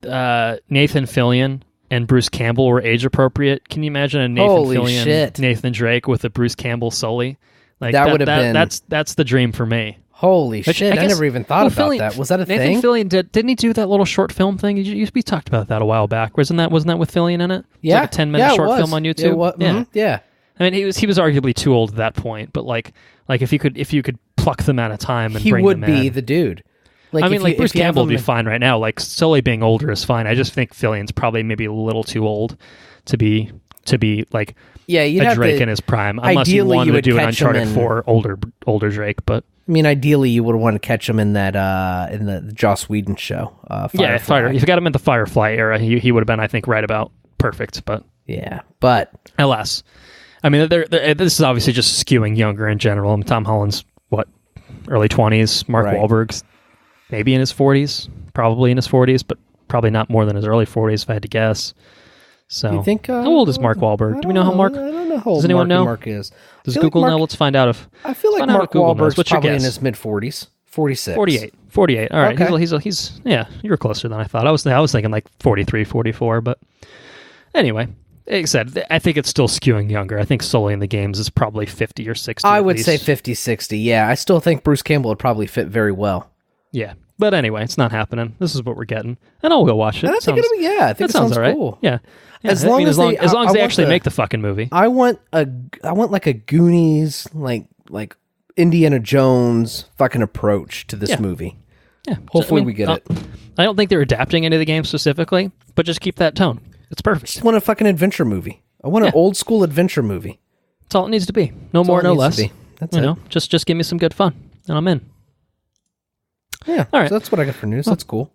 S1: Nathan Fillion and Bruce Campbell were age appropriate, can you imagine a Nathan Fillion, Nathan Drake with a Bruce Campbell Sully?
S2: That would have been...
S1: That's the dream for me.
S2: Holy shit, I never even thought about that. Was that a thing?
S1: Nathan Fillion didn't he do that little short film thing? We talked about that a while back. Wasn't that with Fillion in it?
S2: Yeah.
S1: Like a 10-minute short film on YouTube?
S2: Yeah.
S1: I mean, he was arguably too old at that point, but if you could pluck them out of time and bring them in.
S2: He would be the dude.
S1: Bruce Campbell would be fine right now. Like, Sully being older is fine. I just think Fillion's probably maybe a little too old to be like a Drake in his prime, unless you wanted to do an Uncharted 4 older Drake. But
S2: I mean, ideally, you would want to catch him in that in the Joss Whedon show. Firefly.
S1: If you got him in the Firefly era, he would have been, I think, right about perfect. But alas, I mean, this is obviously just skewing younger in general. Tom Holland's early 20s. Mark Wahlberg's maybe in his 40s, probably in his 40s, but probably not more than his early 40s if I had to guess. So,
S2: you think,
S1: how old is Mark Wahlberg? Do we know how Mark?
S2: I don't know how old
S1: Does anyone know?
S2: Mark is.
S1: Does Google know? Let's find out.
S2: I feel like Mark Wahlberg's probably in his mid 40s, 46,
S1: 48. All right,
S2: okay.
S1: He's you were closer than I thought. I was thinking like 43, 44, but anyway. Like I said, I think it's still skewing younger. I think Sully in the games is probably 50 or 60.
S2: I would say 50, 60. Yeah, I still think Bruce Campbell would probably fit very well.
S1: Yeah, but anyway, it's not happening. This is what we're getting, and I'll go watch it.
S2: I think it sounds
S1: all right.
S2: Cool.
S1: Yeah,
S2: as long as
S1: they actually make the fucking movie.
S2: I want like a Goonies, like Indiana Jones fucking approach to this movie.
S1: Yeah,
S2: hopefully we get it.
S1: I don't think they're adapting any of the games specifically, but just keep that tone. It's perfect.
S2: I just want a fucking adventure movie. I want an old school adventure movie.
S1: That's all it needs to be. No more, no less.
S2: That's it.
S1: Just give me some good fun, and I'm in.
S2: Yeah. All right. So that's what I got for news. That's cool.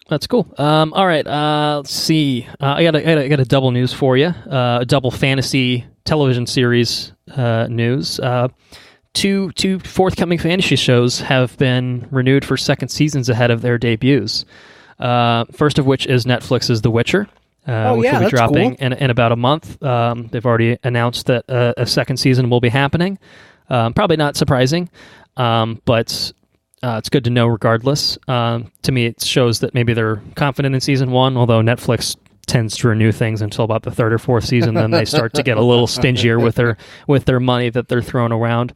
S1: That's cool. All right. Let's see. I got a double news for you. A double fantasy television series news. Two forthcoming fantasy shows have been renewed for second seasons ahead of their debuts. First of which is Netflix's The Witcher. Which will be dropping in about a month. They've already announced that a second season will be happening. Probably not surprising, but It's good to know regardless. To me, it shows that maybe they're confident in season 1, although Netflix tends to renew things until about the 3rd or 4th season. Then they start to get a little stingier with their money that they're throwing around.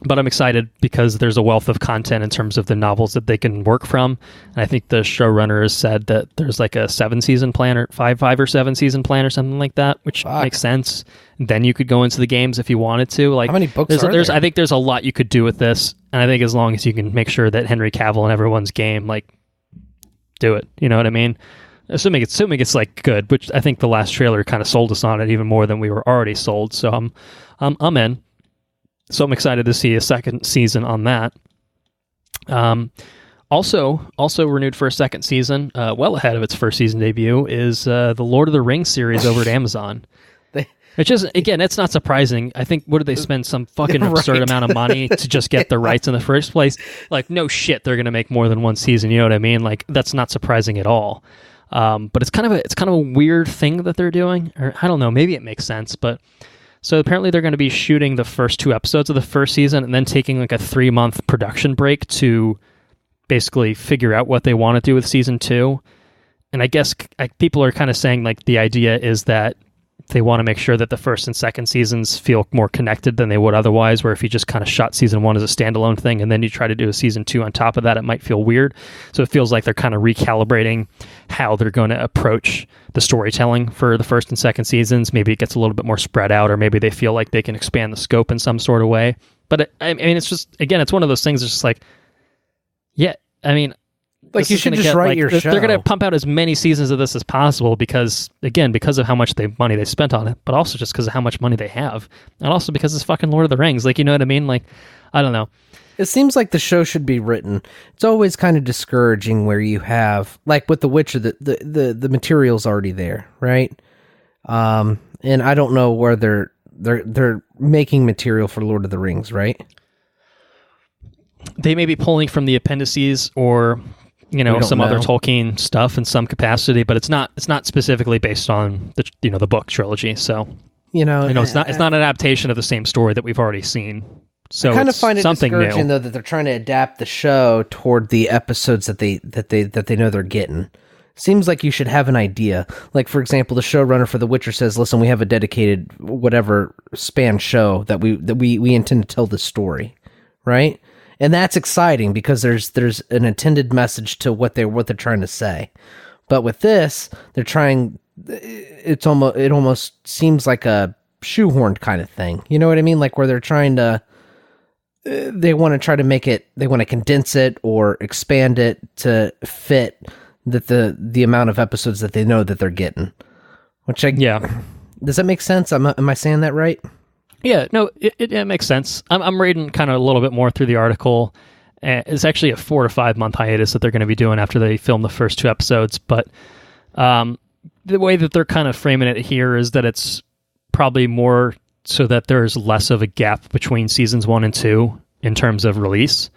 S1: But I'm excited because there's a wealth of content in terms of the novels that they can work from. And I think the showrunner has said that there's like a 7-season plan or 5 or 7-season plan or something like that, which makes sense. And then you could go into the games if you wanted to. Like,
S2: how many books are there?
S1: I think there's a lot you could do with this. And I think as long as you can make sure that Henry Cavill and everyone's game, like, do it. You know what I mean? Assuming it's like good, which I think the last trailer kind of sold us on it even more than we were already sold. So I'm in. So I'm excited to see a second season on that. Also renewed for a second season, well ahead of its first season debut, is the Lord of the Rings series over at Amazon. Which is, again, it's not surprising. I think, what did they spend some fucking absurd amount of money to just get the rights in the first place? Like, no shit, they're going to make more than one season. You know what I mean? Like, that's not surprising at all. But it's kind of a weird thing that they're doing. Or I don't know, maybe it makes sense, but so apparently they're going to be shooting the first 2 episodes of the first season and then taking like a 3-month production break to basically figure out what they want to do with season 2. And I guess people are kind of saying like the idea is that they want to make sure that the first and second seasons feel more connected than they would otherwise, where if you just kind of shot season 1 as a standalone thing and then you try to do a season 2 on top of that, it might feel weird. So it feels like they're kind of recalibrating how they're going to approach the storytelling for the first and second seasons. Maybe it gets a little bit more spread out, or maybe they feel like they can expand the scope in some sort of way. But I mean, it's just, again, it's one of those things that's just like, yeah, I mean,
S2: like, you should just write your show.
S1: They're going to pump out as many seasons of this as possible because of how much money they spent on it, but also just because of how much money they have. And also because it's fucking Lord of the Rings. Like, you know what I mean? Like, I don't know.
S2: It seems like the show should be written. It's always kind of discouraging where you have, like with The Witcher, the material's already there, right? And I don't know where they're making material for Lord of the Rings, right?
S1: They may be pulling from the appendices or, you know, some other Tolkien stuff in some capacity, but it's not specifically based on the book trilogy. So, it's not an adaptation of the same story that we've already seen. So I kind of find it discouraging though that they're trying to adapt the show toward the episodes that they know they're getting.
S2: Seems like you should have an idea. Like, for example, the showrunner for The Witcher says, "Listen, we have a dedicated whatever span show that we intend to tell this story," right? And that's exciting because there's an intended message to what they're trying to say. But with this, they're trying. It almost seems like a shoehorned kind of thing. You know what I mean? Like where they're trying to. They want to try to make it. They want to condense it or expand it to fit the amount of episodes that they know that they're getting. Does that make sense? Am I saying that right?
S1: Yeah, no, it makes sense. I'm reading kind of a little bit more through the article. It's actually a 4 to 5 month hiatus that they're going to be doing after they film the first 2 episodes. But the way that they're kind of framing it here is that it's probably more so that there's less of a gap between seasons 1 and 2 in terms of release.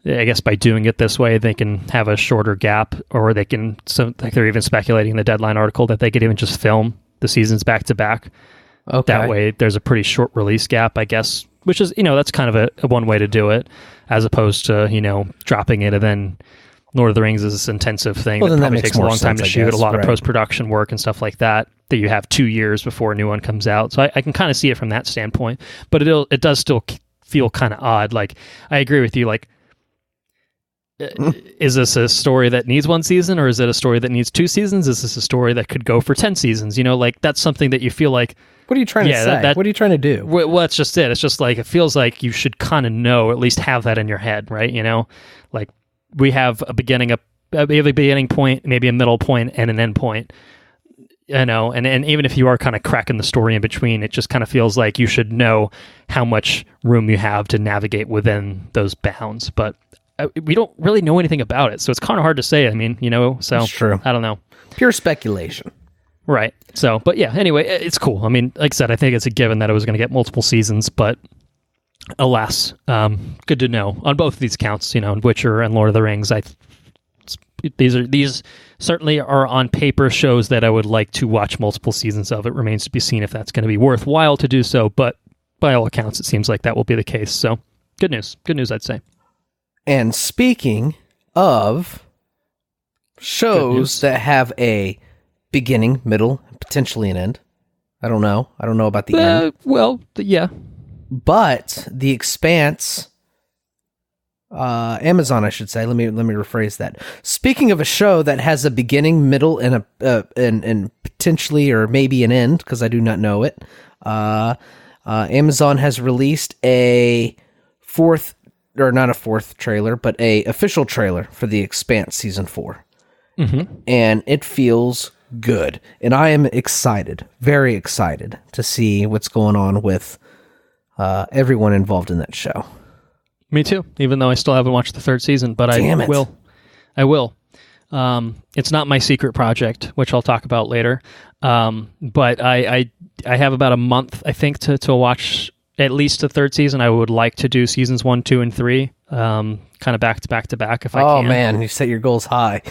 S1: I guess by doing it this way, they can have a shorter gap, or they can. So like they're even speculating in the Deadline article that they could even just film the seasons back to back. Okay. That way, there's a pretty short release gap, I guess, which is, that's kind of a one way to do it, as opposed to, dropping it and then Lord of the Rings is this intensive thing that probably takes a long time to shoot, a lot of post-production work and stuff like that you have 2 years before a new one comes out. So I can kind of see it from that standpoint, but it does still feel kind of odd. Like, I agree with you, like, is this a story that needs 1 season, or is it a story that needs 2 seasons? Is this a story that could go for 10 seasons? Like, that's something that you feel like...
S2: What are you trying to say? What are you trying to do?
S1: Well, that's just it. It's just like, it feels like you should kind of know, at least have that in your head, right? Like, we have a beginning point, maybe a middle point, and an end point. And even if you are kind of cracking the story in between, it just kind of feels like you should know how much room you have to navigate within those bounds. But we don't really know anything about it, so it's kind of hard to say. I mean, so
S2: that's true.
S1: I don't know.
S2: Pure speculation.
S1: Right. So, but yeah, anyway, it's cool. I mean, like I said, I think it's a given that it was going to get multiple seasons, but alas, good to know on both of these counts, Witcher and Lord of the Rings. These certainly are on paper shows that I would like to watch multiple seasons of. It remains to be seen if that's going to be worthwhile to do so, but by all accounts, it seems like that will be the case. So good news, I'd say.
S2: And speaking of shows that have a beginning, middle, and potentially an end, I don't know about the end.
S1: Well, yeah.
S2: But The Expanse, Amazon, I should say. Let me rephrase that. Speaking of a show that has a beginning, middle, and and potentially or maybe an end, because I do not know it. Amazon has released a not a fourth trailer, but a official trailer for The Expanse season 4, and it feels good, and I am excited, very excited to see what's going on with everyone involved in that show.
S1: Me too, even though I still haven't watched the third season, but I will. It's not my secret project, which I'll talk about later. But I have about a month, I think, to watch at least the third season. I would like to do seasons 1, 2, and 3, kind of back to back if I can.
S2: Oh man, you set your goals high.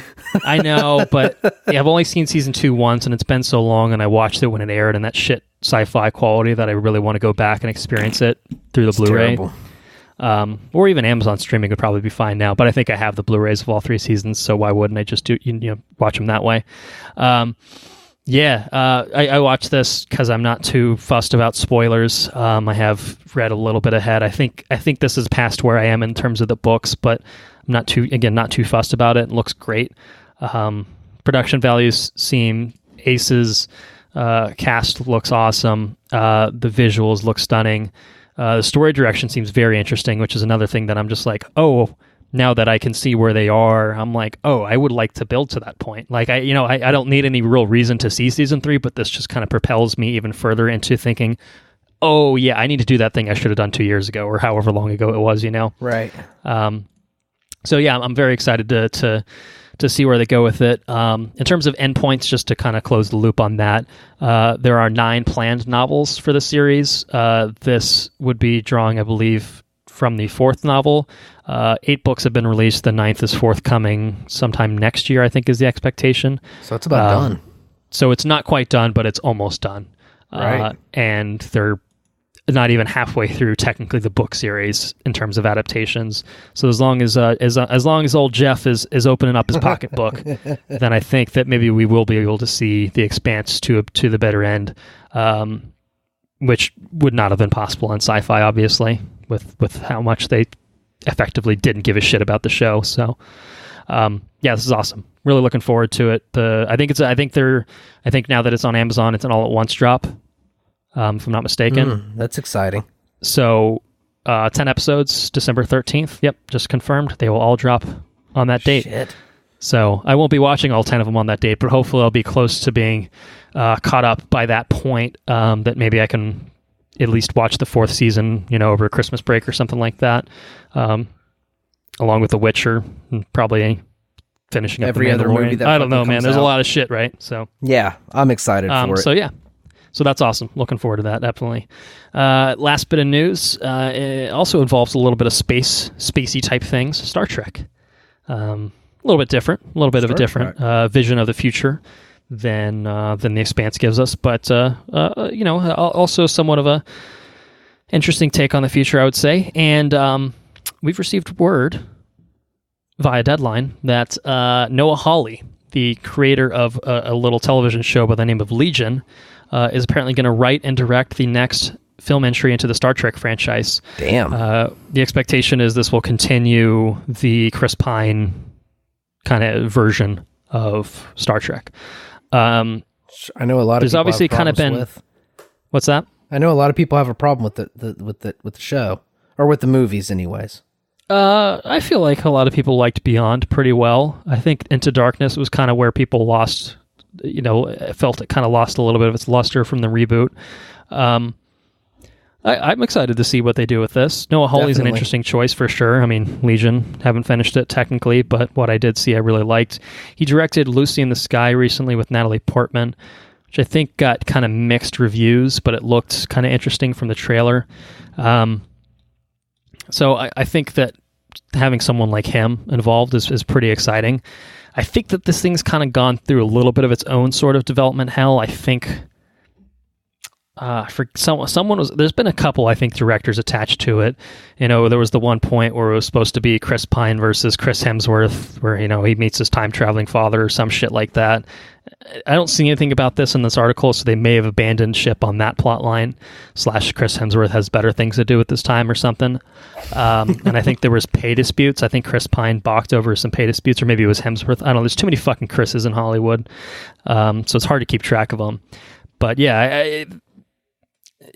S1: I know, but yeah, I've only seen season 2 once, and it's been so long, and I watched it when it aired, and that shit sci-fi quality that I really want to go back and experience it through the Blu-ray.
S2: Terrible.
S1: Or even Amazon streaming would probably be fine now, but I think I have the Blu-rays of all 3 seasons, so why wouldn't I just do watch them that way? I watched this because I'm not too fussed about spoilers. I have read a little bit ahead. I think this is past where I am in terms of the books, but I'm not too fussed about it. It looks great. Production values seem aces. Cast looks awesome. The visuals look stunning. The story direction seems very interesting, which is another thing that I'm just like, oh, now that I can see where they are, I'm like, oh, I would like to build to that point. Like, I don't need any real reason to see season 3, but this just kind of propels me even further into thinking, oh yeah, I need to do that thing I should have done 2 years ago or however long ago it was,
S2: Right.
S1: So yeah, I'm very excited to see where they go with it. In terms of endpoints, just to kind of close the loop on that, there are 9 planned novels for the series. This would be drawing, I believe, from the 4th novel. 8 books have been released. The 9th is forthcoming sometime next year, I think is the expectation.
S2: So it's about done.
S1: So it's not quite done, but it's almost done.
S2: Right.
S1: And they're not even halfway through technically the book series in terms of adaptations. So as long as old Jeff is opening up his pocketbook, then I think that maybe we will be able to see The Expanse to the better end, which would not have been possible in sci-fi, obviously, with how much they effectively didn't give a shit about the show. So this is awesome. Really looking forward to it. I think now that it's on Amazon, it's an all at once drop. If I'm not mistaken.
S2: That's exciting.
S1: So 10 episodes, December 13th. Yep, just confirmed. They will all drop on that date.
S2: Shit.
S1: So I won't be watching all 10 of them on that date, but hopefully I'll be close to being caught up by that point, that maybe I can at least watch the 4th season, over a Christmas break or something like that, along with The Witcher, and probably finishing up
S2: every
S1: the
S2: other movie that
S1: I don't know, man. There's
S2: out.
S1: a lot of shit, right? So
S2: yeah, I'm excited for it.
S1: So yeah. So that's awesome. Looking forward to that, definitely. Last bit of news, it also involves a little bit of spacey type things. Star Trek. A little bit different, a little bit of a different vision of the future than The Expanse gives us, but also somewhat of a interesting take on the future, I would say. And we've received word via Deadline that Noah Hawley, the creator of a little television show by the name of Legion, is apparently going to write and direct the next film entry into the Star Trek franchise.
S2: Damn.
S1: The expectation is this will continue the Chris Pine kind of version of Star Trek.
S2: I know a lot of
S1: there's
S2: people
S1: obviously
S2: have
S1: kind of been
S2: with.
S1: What's that?
S2: I know a lot of people have a problem with the show, or with the movies, anyways.
S1: I feel like a lot of people liked Beyond pretty well. I think Into Darkness was kind of where people lost. Felt it kind of lost a little bit of its luster from the reboot. I'm excited to see what they do with this. Noah Hawley's an interesting choice for sure. I mean, Legion, haven't finished it technically, but what I did see I really liked. He directed Lucy in the Sky recently with Natalie Portman, which I think got kind of mixed reviews, but it looked kind of interesting from the trailer. So I think that having someone like him involved is pretty exciting. I think that this thing's kind of gone through a little bit of its own sort of development hell. I think for someone was, there's been a couple, I think, directors attached to it. There was the one point where it was supposed to be Chris Pine versus Chris Hemsworth, where he meets his time traveling father or some shit like that. I don't see anything about this in this article, so they may have abandoned ship on that plot line. / Chris Hemsworth has better things to do at this time or something. And I think there was pay disputes. I think Chris Pine balked over some pay disputes, or maybe it was Hemsworth. I don't know. There's too many fucking Chris's in Hollywood, so it's hard to keep track of them. But yeah,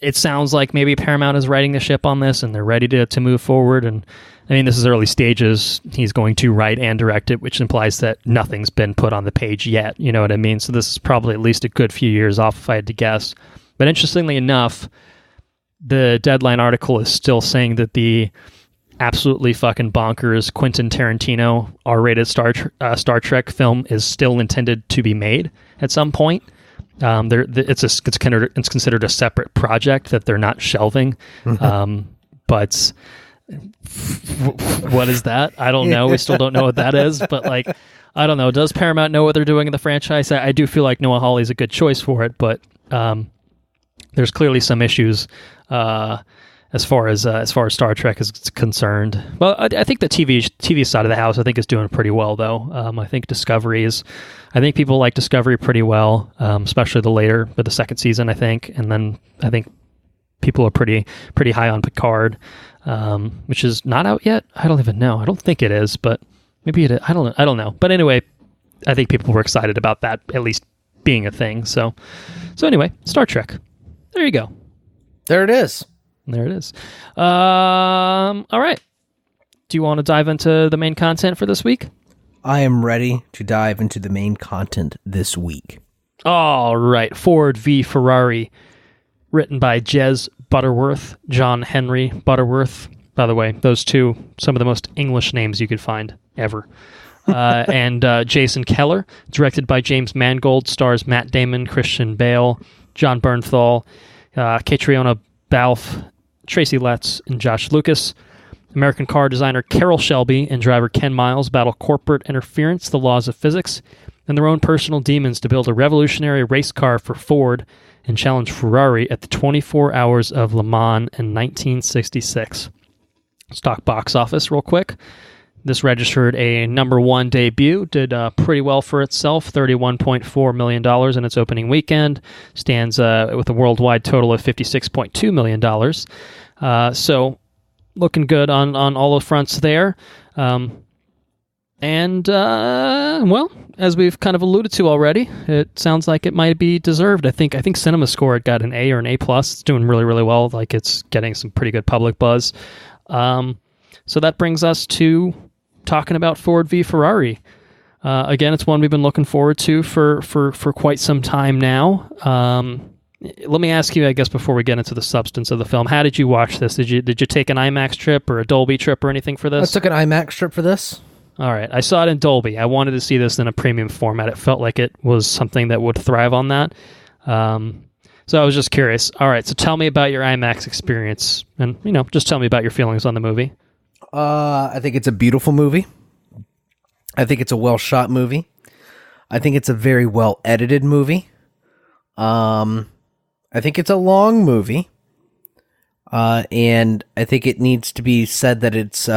S1: it sounds like maybe Paramount is riding the ship on this, and they're ready to move forward. And I mean, this is early stages. He's going to write and direct it, which implies that nothing's been put on the page yet. You know what I mean? So this is probably at least a good few years off, if I had to guess. But interestingly enough, the Deadline article is still saying that the absolutely fucking bonkers Quentin Tarantino R-rated Star Trek film is still intended to be made at some point. It's considered a separate project that they're not shelving. But what is that? I don't know. We still don't know what that is. But I don't know. Does Paramount know what they're doing in the franchise? I do feel like Noah Hawley's a good choice for it, but there's clearly some issues as far as Star Trek is concerned. Well, I think the TV side of the house, I think, is doing pretty well, though. I think people like Discovery pretty well, especially the second season, I think. And then I think people are pretty high on Picard, which is not out yet. I don't even know. I don't think it is, but maybe it is. I don't know. But anyway, I think people were excited about that at least being a thing. So anyway, Star Trek. There you go.
S2: There it is.
S1: There it is. All right. Do you want to dive into the main content for this week?
S2: I am ready to dive into the main content this week.
S1: All right. Ford v. Ferrari, written by Jez Butterworth, John Henry Butterworth. By the way, those two, some of the most English names you could find ever. And Jason Keller, directed by James Mangold, stars Matt Damon, Christian Bale, John Bernthal, Catriona Balfe, Tracy Letts, and Josh Lucas. American car designer Carroll Shelby and driver Ken Miles battle corporate interference, the laws of physics, and their own personal demons to build a revolutionary race car for Ford and challenge Ferrari at the 24 Hours of Le Mans in 1966. Stock box office real quick. This registered a number one debut, did pretty well for itself, $31.4 million in its opening weekend, stands with a worldwide total of $56.2 million. So looking good on all the fronts there. Well, as we've kind of alluded to already, it sounds like it might be deserved. I think CinemaScore it got an A or an A+. It's doing really, really well. Like, it's getting some pretty good public buzz. So that brings us to talking about Ford v. Ferrari. Again, it's one we've been looking forward to for quite some time now. Let me ask you, I guess, before we get into the substance of the film, how did you watch this? Did you take an IMAX trip or a Dolby trip or anything for this?
S2: I took an IMAX trip for this.
S1: All right. I saw it in Dolby. I wanted to see this in a premium format. It felt like it was something that would thrive on that. So I was just curious. All right. So tell me about your IMAX experience and, just tell me about your feelings on the movie.
S2: I think it's a beautiful movie. I think it's a well-shot movie. I think it's a very well-edited movie. I think it's a long movie. And I think it needs to be said that it's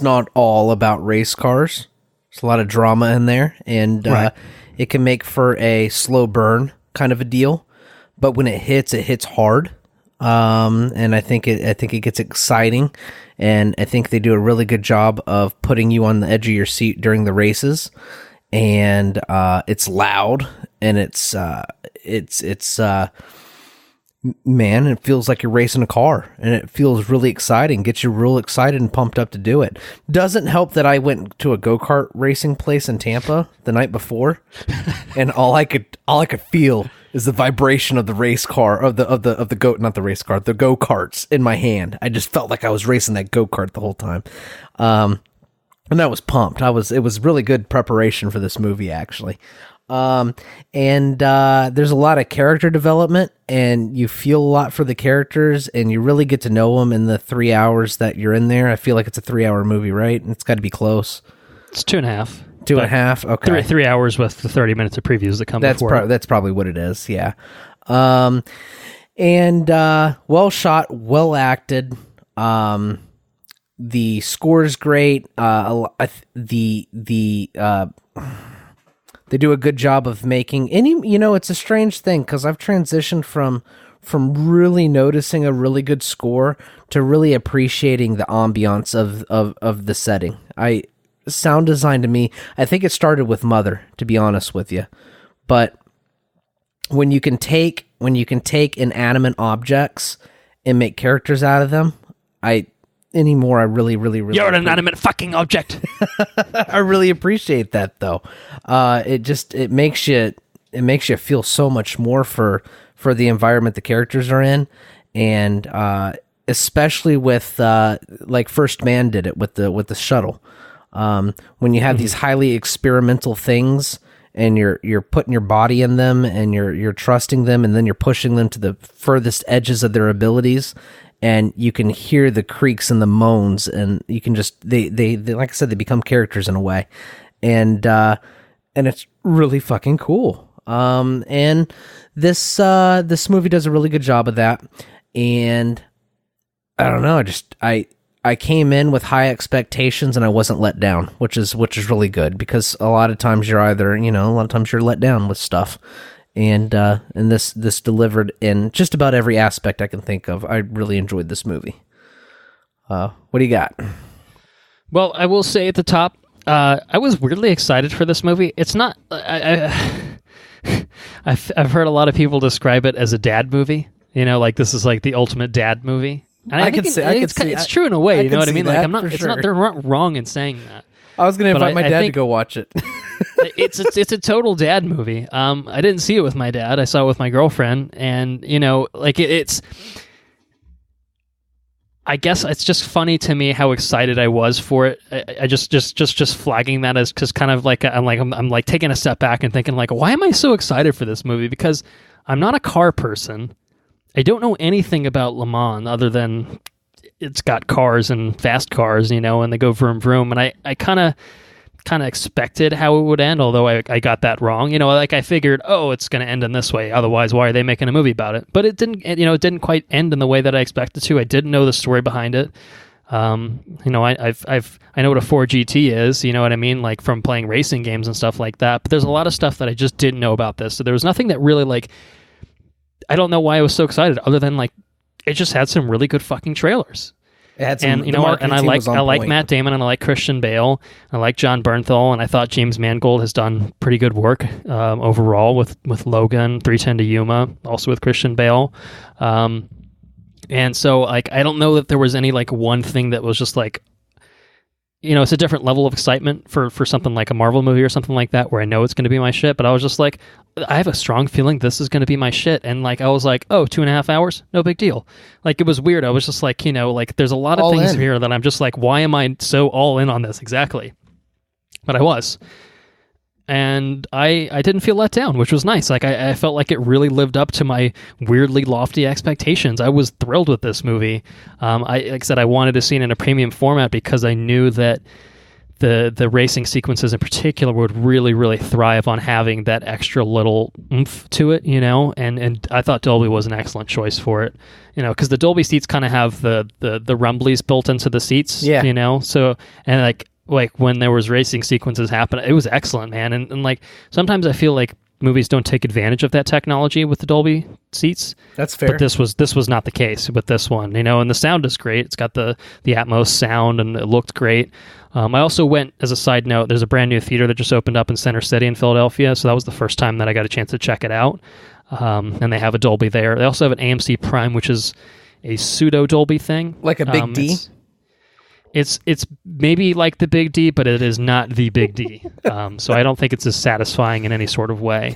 S2: not all about race cars. There's a lot of drama in there, and right. It can make for a slow burn kind of a deal. But when it hits hard. And I think it gets exciting, and I think they do a really good job of putting you on the edge of your seat during the races. And it's loud, and it's man, it feels like you're racing a car, and it feels really exciting. Gets you real excited and pumped up to do it. Doesn't help that I went to a go-kart racing place in Tampa the night before, and all I could feel is the vibration of the race car, of the go-karts in my hand. I just felt like I was racing that go-kart the whole time. And I was pumped. It was really good preparation for this movie, actually. And there's a lot of character development, and you feel a lot for the characters, and you really get to know them in the 3 hours that you're in there. I feel like it's a 3-hour movie, right? It's got to be close.
S1: It's 2.5.
S2: 2.5. Okay.
S1: 3 hours with the 30 minutes of previews that come before.
S2: That's probably what it is. Yeah. And well shot, well acted. The score is great. They do a good job of making it's a strange thing because I've transitioned from really noticing a really good score to really appreciating the ambiance of the setting. Sound design to me, I think it started with Mother, to be honest with you. But when you can take inanimate objects and make characters out of them, I really
S1: You're an inanimate fucking object.
S2: I really appreciate that though. It makes you feel so much more for the environment the characters are in, and especially with like First Man did it with the shuttle. When you have these highly experimental things and you're putting your body in them and you're trusting them, and then you're pushing them to the furthest edges of their abilities, and you can hear the creaks and the moans, and you can just they like I said, they become characters in a way, and it's really fucking cool. And this movie does a really good job of that, and I don't know, I came in with high expectations and I wasn't let down, which is really good, because a lot of times you're let down with stuff. And this delivered in just about every aspect I can think of. I really enjoyed this movie. What do you got?
S1: Well, I will say at the top, I was weirdly excited for this movie. It's not. I've heard a lot of people describe it as a dad movie. Like this is like the ultimate dad movie. And it's true in a way. You know what I mean? Like they're not wrong in saying that.
S2: I was going to invite my dad to go watch it.
S1: it's a total dad movie. I didn't see it with my dad. I saw it with my girlfriend, and it's. I guess it's just funny to me how excited I was for it. I just flagging that as just kind of like I'm like taking a step back and thinking like, why am I so excited for this movie? Because I'm not a car person. I don't know anything about Le Mans other than it's got cars and fast cars, and they go vroom vroom. And I kind of expected how it would end, although I got that wrong. I figured, it's going to end in this way. Otherwise, why are they making a movie about it? But it didn't. It didn't quite end in the way that I expected to. I didn't know the story behind it. I know what a 4GT is. You know what I mean? Like from playing racing games and stuff like that. But there's a lot of stuff that I just didn't know about this. So there was nothing that really like. I don't know why I was so excited, other than like it just had some really good fucking trailers.
S2: It had some,
S1: and I like Matt Damon, and I like Christian Bale, and I like John Bernthal, and I thought James Mangold has done pretty good work overall with Logan, 310 to Yuma, also with Christian Bale. And so like I don't know that there was any like one thing that was just like, it's a different level of excitement for something like a Marvel movie or something like that, where I know it's going to be my shit. But I was just like, I have a strong feeling this is going to be my shit. And like, I was like, 2.5 hours, no big deal. Like, it was weird. I was just like, like there's a lot of things here that I'm just like, why am I so all in on this? Exactly. But I was. And I didn't feel let down, which was nice. Like I felt like it really lived up to my weirdly lofty expectations. I was thrilled with this movie. Like I said, I wanted to see it in a premium format because I knew that the racing sequences in particular would really, really thrive on having that extra little oomph to it, and I thought Dolby was an excellent choice for it, because the Dolby seats kind of have the rumblies built into the seats, so, and like when there was racing sequences happen, it was excellent, man. And like sometimes I feel like movies don't take advantage of that technology with the Dolby seats.
S2: That's fair.
S1: But this was not the case with this one, and the sound is great. It's got the Atmos sound, and it looked great. I also went, as a side note, there's a brand new theater that just opened up in Center City in Philadelphia, so that was the first time that I got a chance to check it out. And they have a Dolby there. They also have an AMC Prime, which is a pseudo Dolby thing,
S2: like a big D.
S1: It's maybe like the Big D, but it is not the Big D. So I don't think it's as satisfying in any sort of way.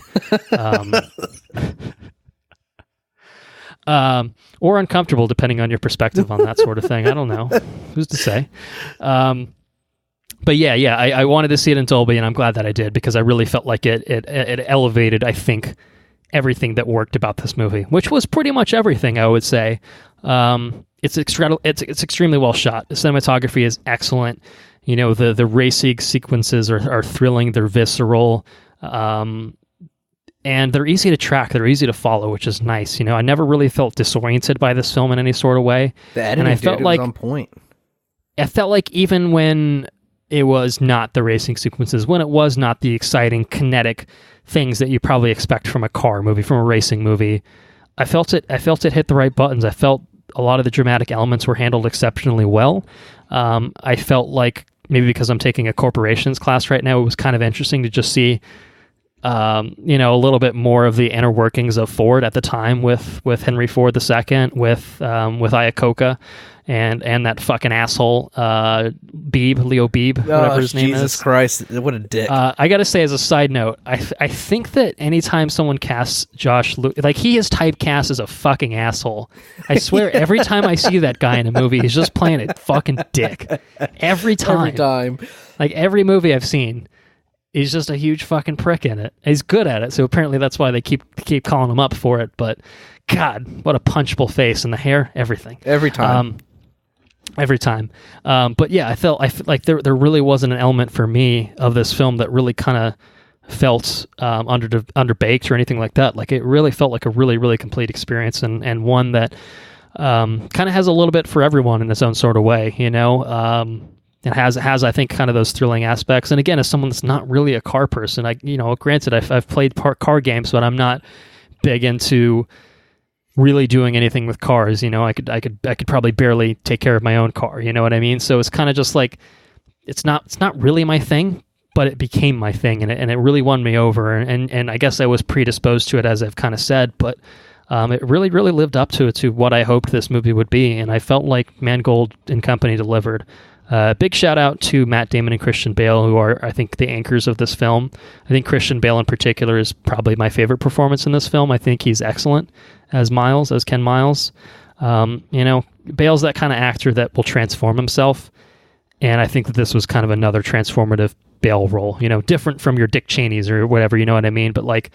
S1: Or uncomfortable, depending on your perspective on that sort of thing. I don't know. Who's to say? But yeah, I wanted to see it in Dolby, and I'm glad that I did, because I really felt like it elevated, I think, everything that worked about this movie, which was pretty much everything, I would say. It's extremely well shot. The cinematography is excellent. The racing sequences are thrilling. They're visceral. and they're easy to track. They're easy to follow, which is nice. I never really felt disoriented by this film in any sort of way.
S2: The editing,
S1: and I felt like
S2: was on point.
S1: I felt like even when it was not the racing sequences, when it was not the exciting kinetic things that you probably expect from a car movie, from a racing movie, I felt it hit the right buttons. I felt a lot of the dramatic elements were handled exceptionally well. I felt like, maybe because I'm taking a corporations class right now, it was kind of interesting to just see a little bit more of the inner workings of Ford at the time with Henry Ford II, with Iacocca, and that fucking asshole Leo Beebe, whatever his name is.
S2: Jesus Christ, what a dick!
S1: I gotta say, as a side note, I think that anytime someone casts Josh, like, he is typecast as a fucking asshole. I swear, every time I see that guy in a movie, he's just playing a fucking dick. Every time. Like, every movie I've seen, he's just a huge fucking prick in it. He's good at it, so apparently that's why they keep calling him up for it. But God, what a punchable face, and the hair, everything.
S2: Every time.
S1: But yeah, I felt like there really wasn't an element for me of this film that really kind of felt underbaked or anything like that. Like, it really felt like a really, really complete experience, and one that kind of has a little bit for everyone in its own sort of way. It has I think kind of those thrilling aspects. And again, as someone that's not really a car person, granted I've played car games, but I'm not big into really doing anything with cars. I could probably barely take care of my own car. You know what I mean? So it's kind of just like, it's not really my thing, but it became my thing, and it really won me over. And I guess I was predisposed to it, as I've kind of said, but it really, really lived up to what I hoped this movie would be. And I felt like Mangold and company delivered. Big shout out to Matt Damon and Christian Bale, who are, I think, the anchors of this film. I think Christian Bale in particular is probably my favorite performance in this film. I think he's excellent as Ken Miles. Bale's that kind of actor that will transform himself, and I think that this was kind of another transformative Bale role. Different from your Dick Cheneys or whatever, you know what I mean? But like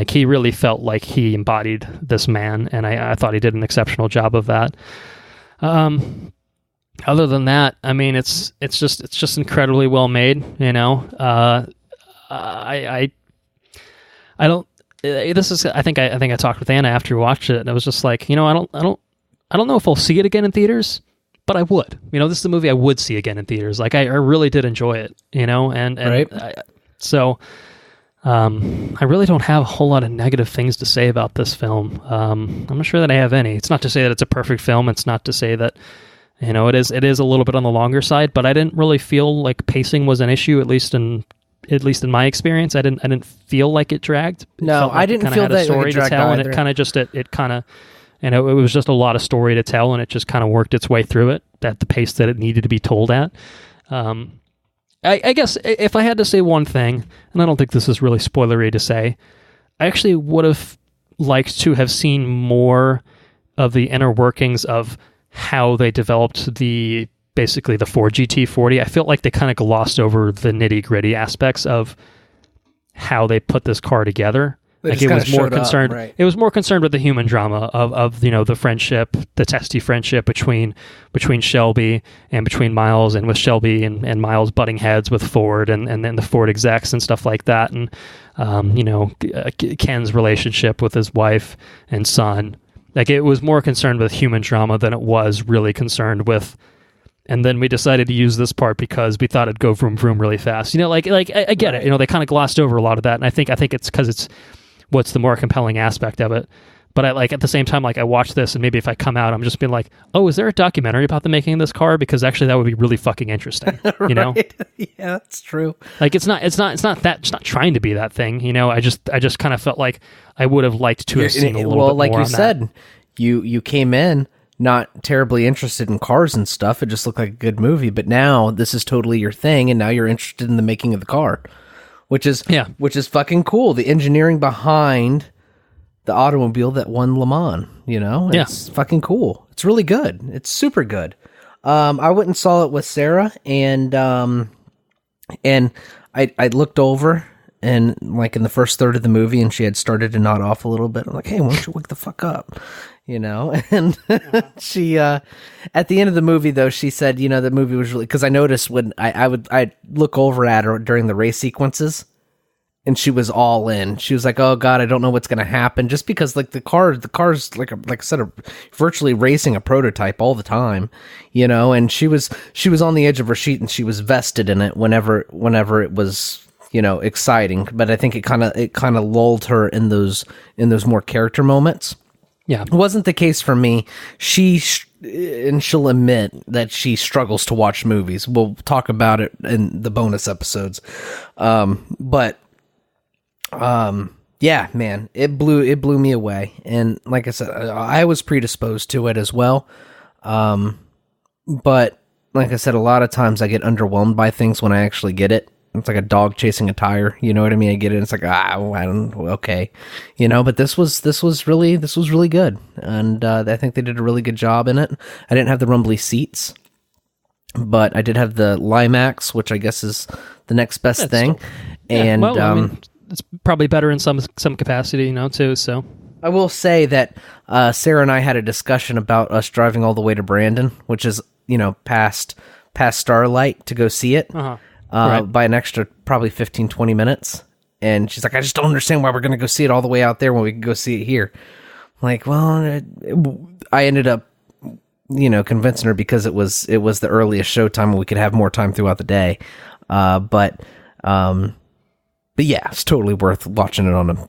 S1: he really felt like he embodied this man, and I thought he did an exceptional job of that. Other than that, I mean, it's just incredibly well made. I don't. This is. I think I talked with Anna after we watched it, and I was just like, I don't know if I'll see it again in theaters, but I would. This is a movie I would see again in theaters. Like, I really did enjoy it. And
S2: right.
S1: I really don't have a whole lot of negative things to say about this film. I'm not sure that I have any. It's not to say that it's a perfect film. It's not to say that. It is a little bit on the longer side, but I didn't really feel like pacing was an issue, at least in my experience. I didn't feel like it dragged.
S2: No, I didn't feel that story to tell,
S1: and it kind of just it kind of, it was just a lot of story to tell, and it just kind of worked its way through it at the pace that it needed to be told at. I guess if I had to say one thing, and I don't think this is really spoilery to say, I actually would have liked to have seen more of the inner workings of how they developed basically the Ford GT40. I felt like they kind of glossed over the nitty-gritty aspects of how they put this car together. Like, it was more concerned.
S2: Right.
S1: It was more concerned with the human drama of the friendship, the testy friendship between Shelby and between Miles, and with Shelby and Miles butting heads with Ford and then the Ford execs and stuff like that, and Ken's relationship with his wife and son. Like, it was more concerned with human drama than it was really concerned with. And then we decided to use this part because we thought it'd go vroom vroom really fast. I get it. They kind of glossed over a lot of that, and I think it's because it's what's the more compelling aspect of it. But at the same time, I watch this, and maybe if I come out, I'm just being like, oh, is there a documentary about the making of this car? Because actually, that would be really fucking interesting.
S2: Right. Yeah, that's true.
S1: Like, it's not trying to be that thing. I just kind of felt like I would have liked to have seen a little bit more.
S2: Well, like you said,
S1: that.
S2: you came in not terribly interested in cars and stuff. It just looked like a good movie. But now this is totally your thing, and now you're interested in the making of the car, which is fucking cool. The engineering behind the automobile that won Le Mans, it's fucking cool. It's really good. It's super good. I went and saw it with Sarah, and I looked over, and like in the first third of the movie, and she had started to nod off a little bit. I'm like, hey, why don't you wake the fuck up? And she, at the end of the movie though, she said, the movie was really, cause I noticed when I'd look over at her during the race sequences, and she was all in. She was like, "Oh God, I don't know what's going to happen." Just because like the car's like I said, virtually racing a prototype all the time, And she was on the edge of her seat, and she was vested in it whenever it was exciting. But I think it kind of lulled her in those more character moments.
S1: Yeah,
S2: it wasn't the case for me. And she'll admit that she struggles to watch movies. We'll talk about it in the bonus episodes. Yeah, man, it blew me away. And like I said, I was predisposed to it as well. But like I said, a lot of times I get underwhelmed by things when I actually get it. It's like a dog chasing a tire. You know what I mean? I get it. It's like, okay. But this was really good. And I think they did a really good job in it. I didn't have the rumbly seats, but I did have the Limax, which I guess is the next best thing. And
S1: it's probably better in some capacity, too. So
S2: I will say that Sarah and I had a discussion about us driving all the way to Brandon, which is past Starlight, to go see it. By an extra probably 15-20 minutes. And she's like, I just don't understand why we're going to go see it all the way out there when we can go see it here. I'm like, well, I ended up, convincing her because it was the earliest showtime and we could have more time throughout the day. But yeah, it's totally worth watching it on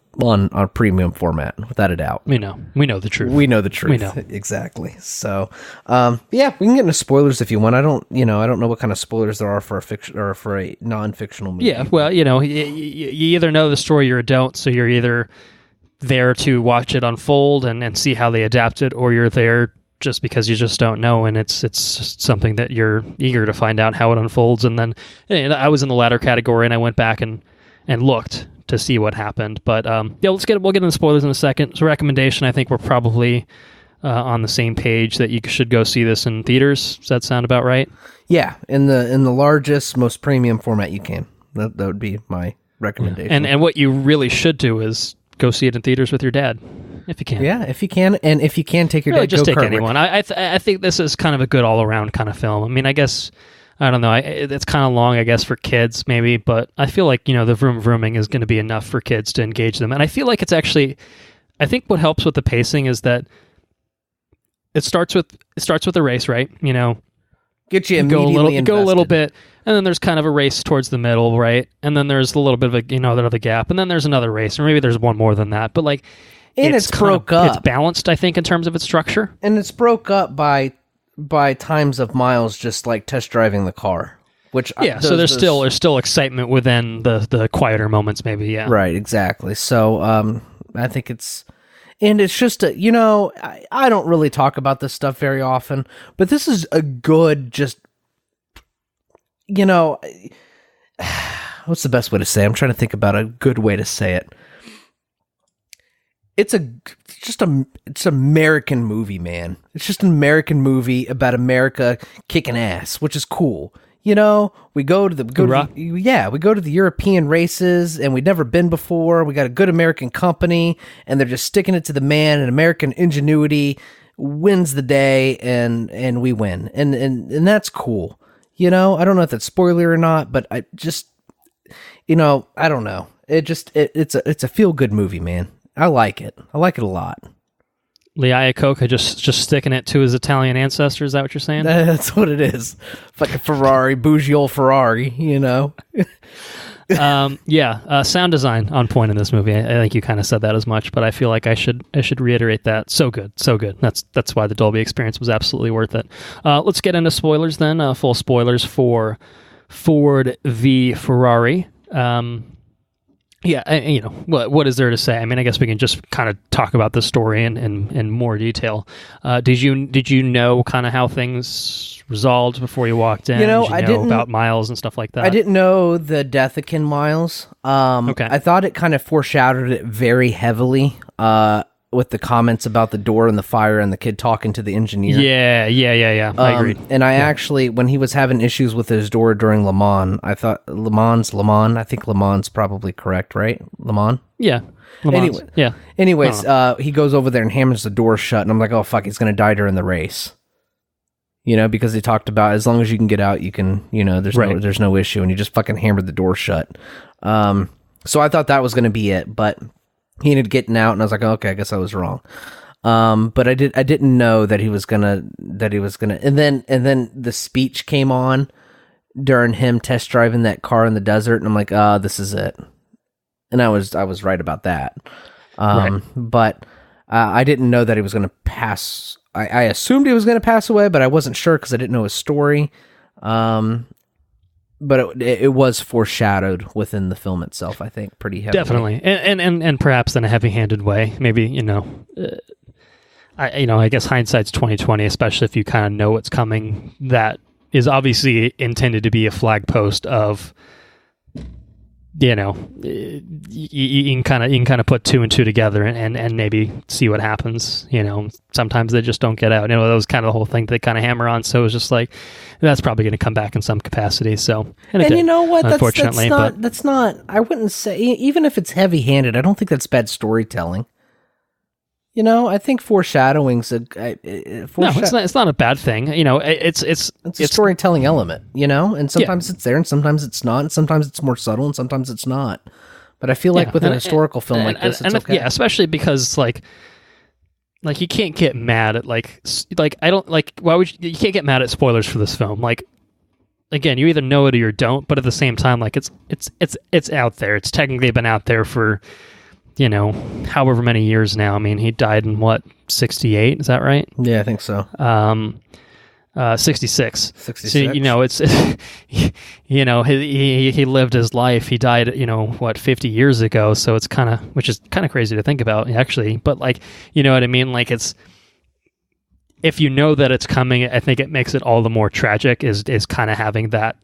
S2: a premium format, without a doubt.
S1: We know the truth.
S2: We know the truth.
S1: We know
S2: exactly. So, yeah, we can get into spoilers if you want. I don't know what kind of spoilers there are for a fiction or for a non-fictional movie.
S1: Yeah, well, you either know the story or you don't. So you're either there to watch it unfold and see how they adapt it, or you're there just because you just don't know, and it's something that you're eager to find out how it unfolds. And then I was in the latter category, and I went back and looked to see what happened. But we'll get into spoilers in a second. So recommendation, I think we're probably on the same page that you should go see this in theaters. Does that sound about right?
S2: Yeah, in the largest, most premium format you can. That would be my recommendation.
S1: And what you really should do is go see it in theaters with your dad, if you can.
S2: Yeah, if you can, and if you can, take your dad.
S1: Just take anyone. I think this is kind of a good all around kind of film. I mean, I guess. I don't know. It's kind of long, I guess, for kids, maybe, but I feel like, the vrooming is going to be enough for kids to engage them. And I feel like it's actually, I think what helps with the pacing is that it starts with a race, right?
S2: Get you immediately
S1: go a little bit, and then there's kind of a race towards the middle, right? And then there's a little bit of a, another gap, and then there's another race, or maybe there's one more than that. But like,
S2: and it's broke up.
S1: It's balanced, I think, in terms of its structure.
S2: And it's broke up by times of miles, just like test driving the car, which
S1: so there's still excitement within the quieter moments, maybe.
S2: Right, exactly. So I think it's just I don't really talk about this stuff very often, but this is a good, just what's the best way to say it? I'm trying to think about a good way to say it. It's American movie, man. It's just an American movie about America kicking ass, which is cool. We go to the European races, and we'd never been before. We got a good American company, and they're just sticking it to the man, and American ingenuity wins the day, and we win. And that's cool. I don't know if that's spoiler or not, but I just I don't know. It's a feel good movie, man. I like it. I like it a lot.
S1: Lee Iacocca just sticking it to his Italian ancestors. Is that what you're saying?
S2: That's what it is. Like a Ferrari, bougie old Ferrari,
S1: Sound design on point in this movie. I think you kind of said that as much, but I feel like I should reiterate that. So good. That's why the Dolby experience was absolutely worth it. Let's get into spoilers then. Full spoilers for Ford v Ferrari. What is there to say? I mean, I guess we can just kind of talk about the story in more detail. Did you know kind of how things resolved before you walked in?
S2: I didn't know
S1: about Miles and stuff like that.
S2: I didn't know the death of Ken Miles.
S1: Okay.
S2: I thought it kind of foreshadowed it very heavily. With the comments about the door and the fire and the kid talking to the engineer.
S1: Yeah. I agreed.
S2: And I actually, when he was having issues with his door during Le Mans, I thought Le Mans. I think Le Mans probably correct, right? Le Mans?
S1: Yeah.
S2: Anyway,
S1: yeah.
S2: Anyways, he goes over there and hammers the door shut, and I'm like, oh fuck, he's gonna die during the race. Because he talked about as long as you can get out, you can. There's no issue, and he just fucking hammered the door shut. So I thought that was going to be it, but he ended up getting out, and I was like, okay, I guess I was wrong. But I didn't know that he was gonna, and then the speech came on during him test driving that car in the desert, and I'm like, this is it. And I was right about that.
S1: Right.
S2: But I didn't know that he was going to pass. I assumed he was going to pass away, but I wasn't sure because I didn't know his story. But it was foreshadowed within the film itself, I think, pretty heavily.
S1: Definitely, and perhaps in a heavy-handed way. Maybe I guess hindsight's 20/20, especially if you kind of know what's coming. That is obviously intended to be a flag post of, you can kind of put two and two together and maybe see what happens. Sometimes they just don't get out. That was kind of the whole thing they kind of hammer on. So it was just like, that's probably going to come back in some capacity. So, and
S2: you know what?
S1: Unfortunately,
S2: that's not. I wouldn't say, even if it's heavy-handed, I don't think that's bad storytelling. I think foreshadowing's
S1: no, it's not a bad thing. It's
S2: a storytelling element. And sometimes it's there, and sometimes it's not, and sometimes it's more subtle, and sometimes it's not. But I feel like with an historical film like this, it's okay.
S1: Yeah, especially because like you can't get mad at I don't like, why would you can't get mad at spoilers for this film. Like, again, you either know it or you don't, but at the same time, like it's out there. It's technically been out there for, however many years now. I mean, he died in 68? Is that right?
S2: Yeah, I think so.
S1: 66.
S2: 66.
S1: So, he lived his life. He died, 50 years ago. So it's which is kind of crazy to think about, actually. But like, you know what I mean? Like, if you know that it's coming, I think it makes it all the more tragic. Is kind of having that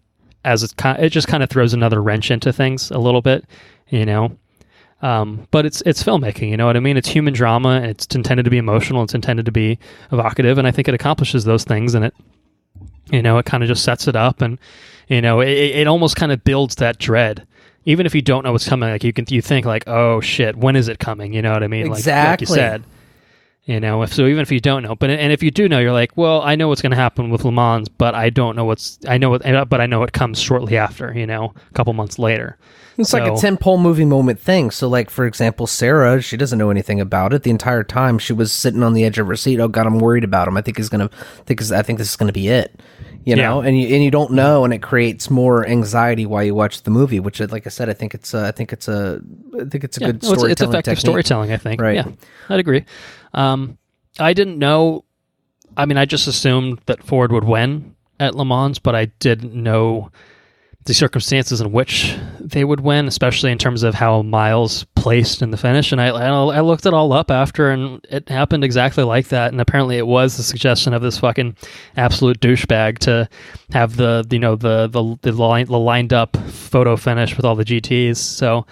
S1: as it just kind of throws another wrench into things a little bit, But it's filmmaking, you know what I mean? It's human drama, and it's intended to be emotional, it's intended to be evocative, and I think it accomplishes those things, and it kind of just sets it up, and, it almost kind of builds that dread. Even if you don't know what's coming, like you think like, oh shit, when is it coming? You know what I mean?
S2: Exactly.
S1: Like you said. So even if you don't know, and if you do know, you're like, well, I know what's going to happen with Le Mans, but I don't know but I know it comes shortly after, a couple months later.
S2: It's like a 10-pole movie moment thing. So, like, for example, Sarah, she doesn't know anything about it. The entire time she was sitting on the edge of her seat. Oh God, I'm worried about him. I think this is gonna be it. And you don't know, and it creates more anxiety while you watch the movie. Which, like I said, I think it's a good storytelling.
S1: It's effective
S2: technique.
S1: Storytelling, I think.
S2: Right.
S1: Yeah, I'd agree. I didn't know. I mean, I just assumed that Ford would win at Le Mans, but I didn't know the circumstances in which they would win, especially in terms of how Miles placed in the finish. And I looked it all up after, and it happened exactly like that. And apparently, it was the suggestion of this fucking absolute douchebag to have the lined up photo finish with all the GTs. So,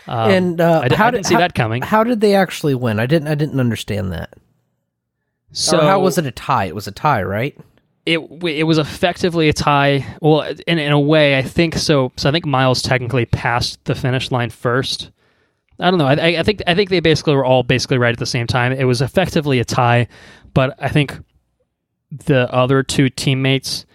S1: I didn't see that coming.
S2: How did they actually win? I didn't understand that. So or how was it a tie? It was a tie, right?
S1: It was effectively a tie. Well, in a way, I think so. So I think Miles technically passed the finish line first. I don't know. I think they basically were all right at the same time. It was effectively a tie, but I think the other two teammates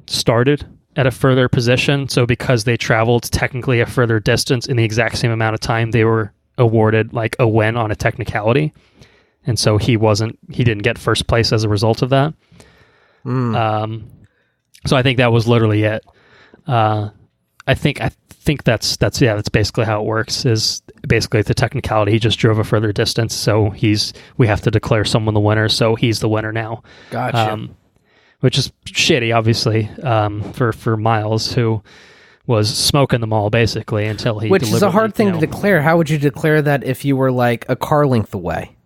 S1: started at a further position. So because they traveled technically a further distance in the exact same amount of time, they were awarded like a win on a technicality. And so he didn't get first place as a result of that. So I think that was literally it. I think that's basically how it works. Is basically the technicality. He just drove a further distance, so we have to declare someone the winner. So he's the winner now.
S2: Gotcha.
S1: Which is shitty, obviously, for Miles, who was smoking them all basically until he.
S2: Which is a hard thing to declare. How would you declare that if you were like a car length away?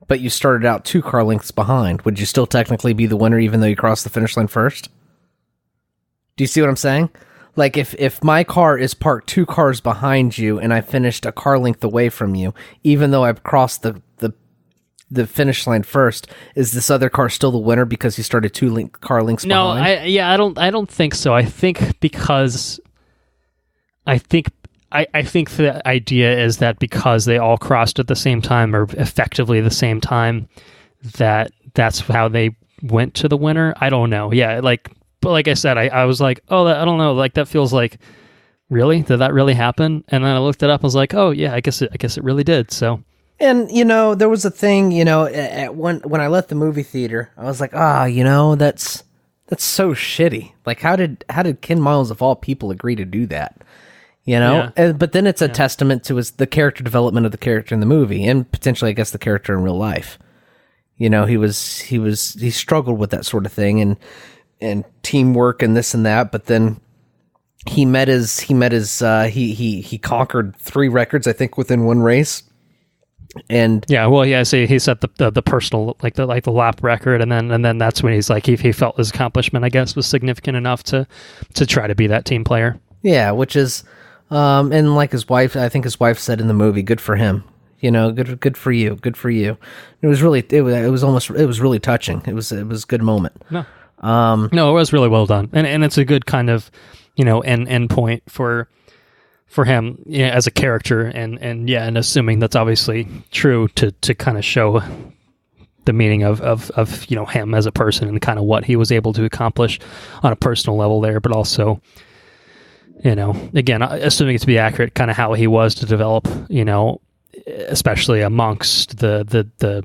S2: But you started out 2 car lengths behind. Would you still technically be the winner even though you crossed the finish line first? Do you see what I'm saying? Like if my car is parked 2 cars behind you and I finished a car length away from you, even though I've crossed the finish line first, is this other car still the winner because he started 2 car lengths behind?
S1: No, I don't think so. I think the idea is that because they all crossed at the same time, or effectively the same time, that's how they went to the winner. I don't know. Yeah, but like I said, I was like, oh, I don't know. Like that feels like really? Did that really happen? And then I looked it up. I was like, oh yeah, I guess it really did. So.
S2: And there was a thing, when I left the movie theater, I was like, that's so shitty. Like, how did Ken Miles of all people agree to do that? But then it's a testament to the character development of the character in the movie, and potentially, I guess, the character in real life. He struggled with that sort of thing and teamwork and this and that, but then he conquered 3 records, I think, within one race. And
S1: so he set the personal, like the lap record, and then that's when he's like, he felt his accomplishment, I guess, was significant enough to try to be that team player.
S2: Yeah, which is, and like his wife, I think his wife said in the movie, good for him. Good for you. Good for you. It was really touching. It was a good moment.
S1: No, it was really well done. And it's a good kind of, end point for him as a character. And assuming that's obviously true to kind of show the meaning of him as a person and kind of what he was able to accomplish on a personal level there, but also, again, assuming it to be accurate, kind of how he was to develop, especially amongst the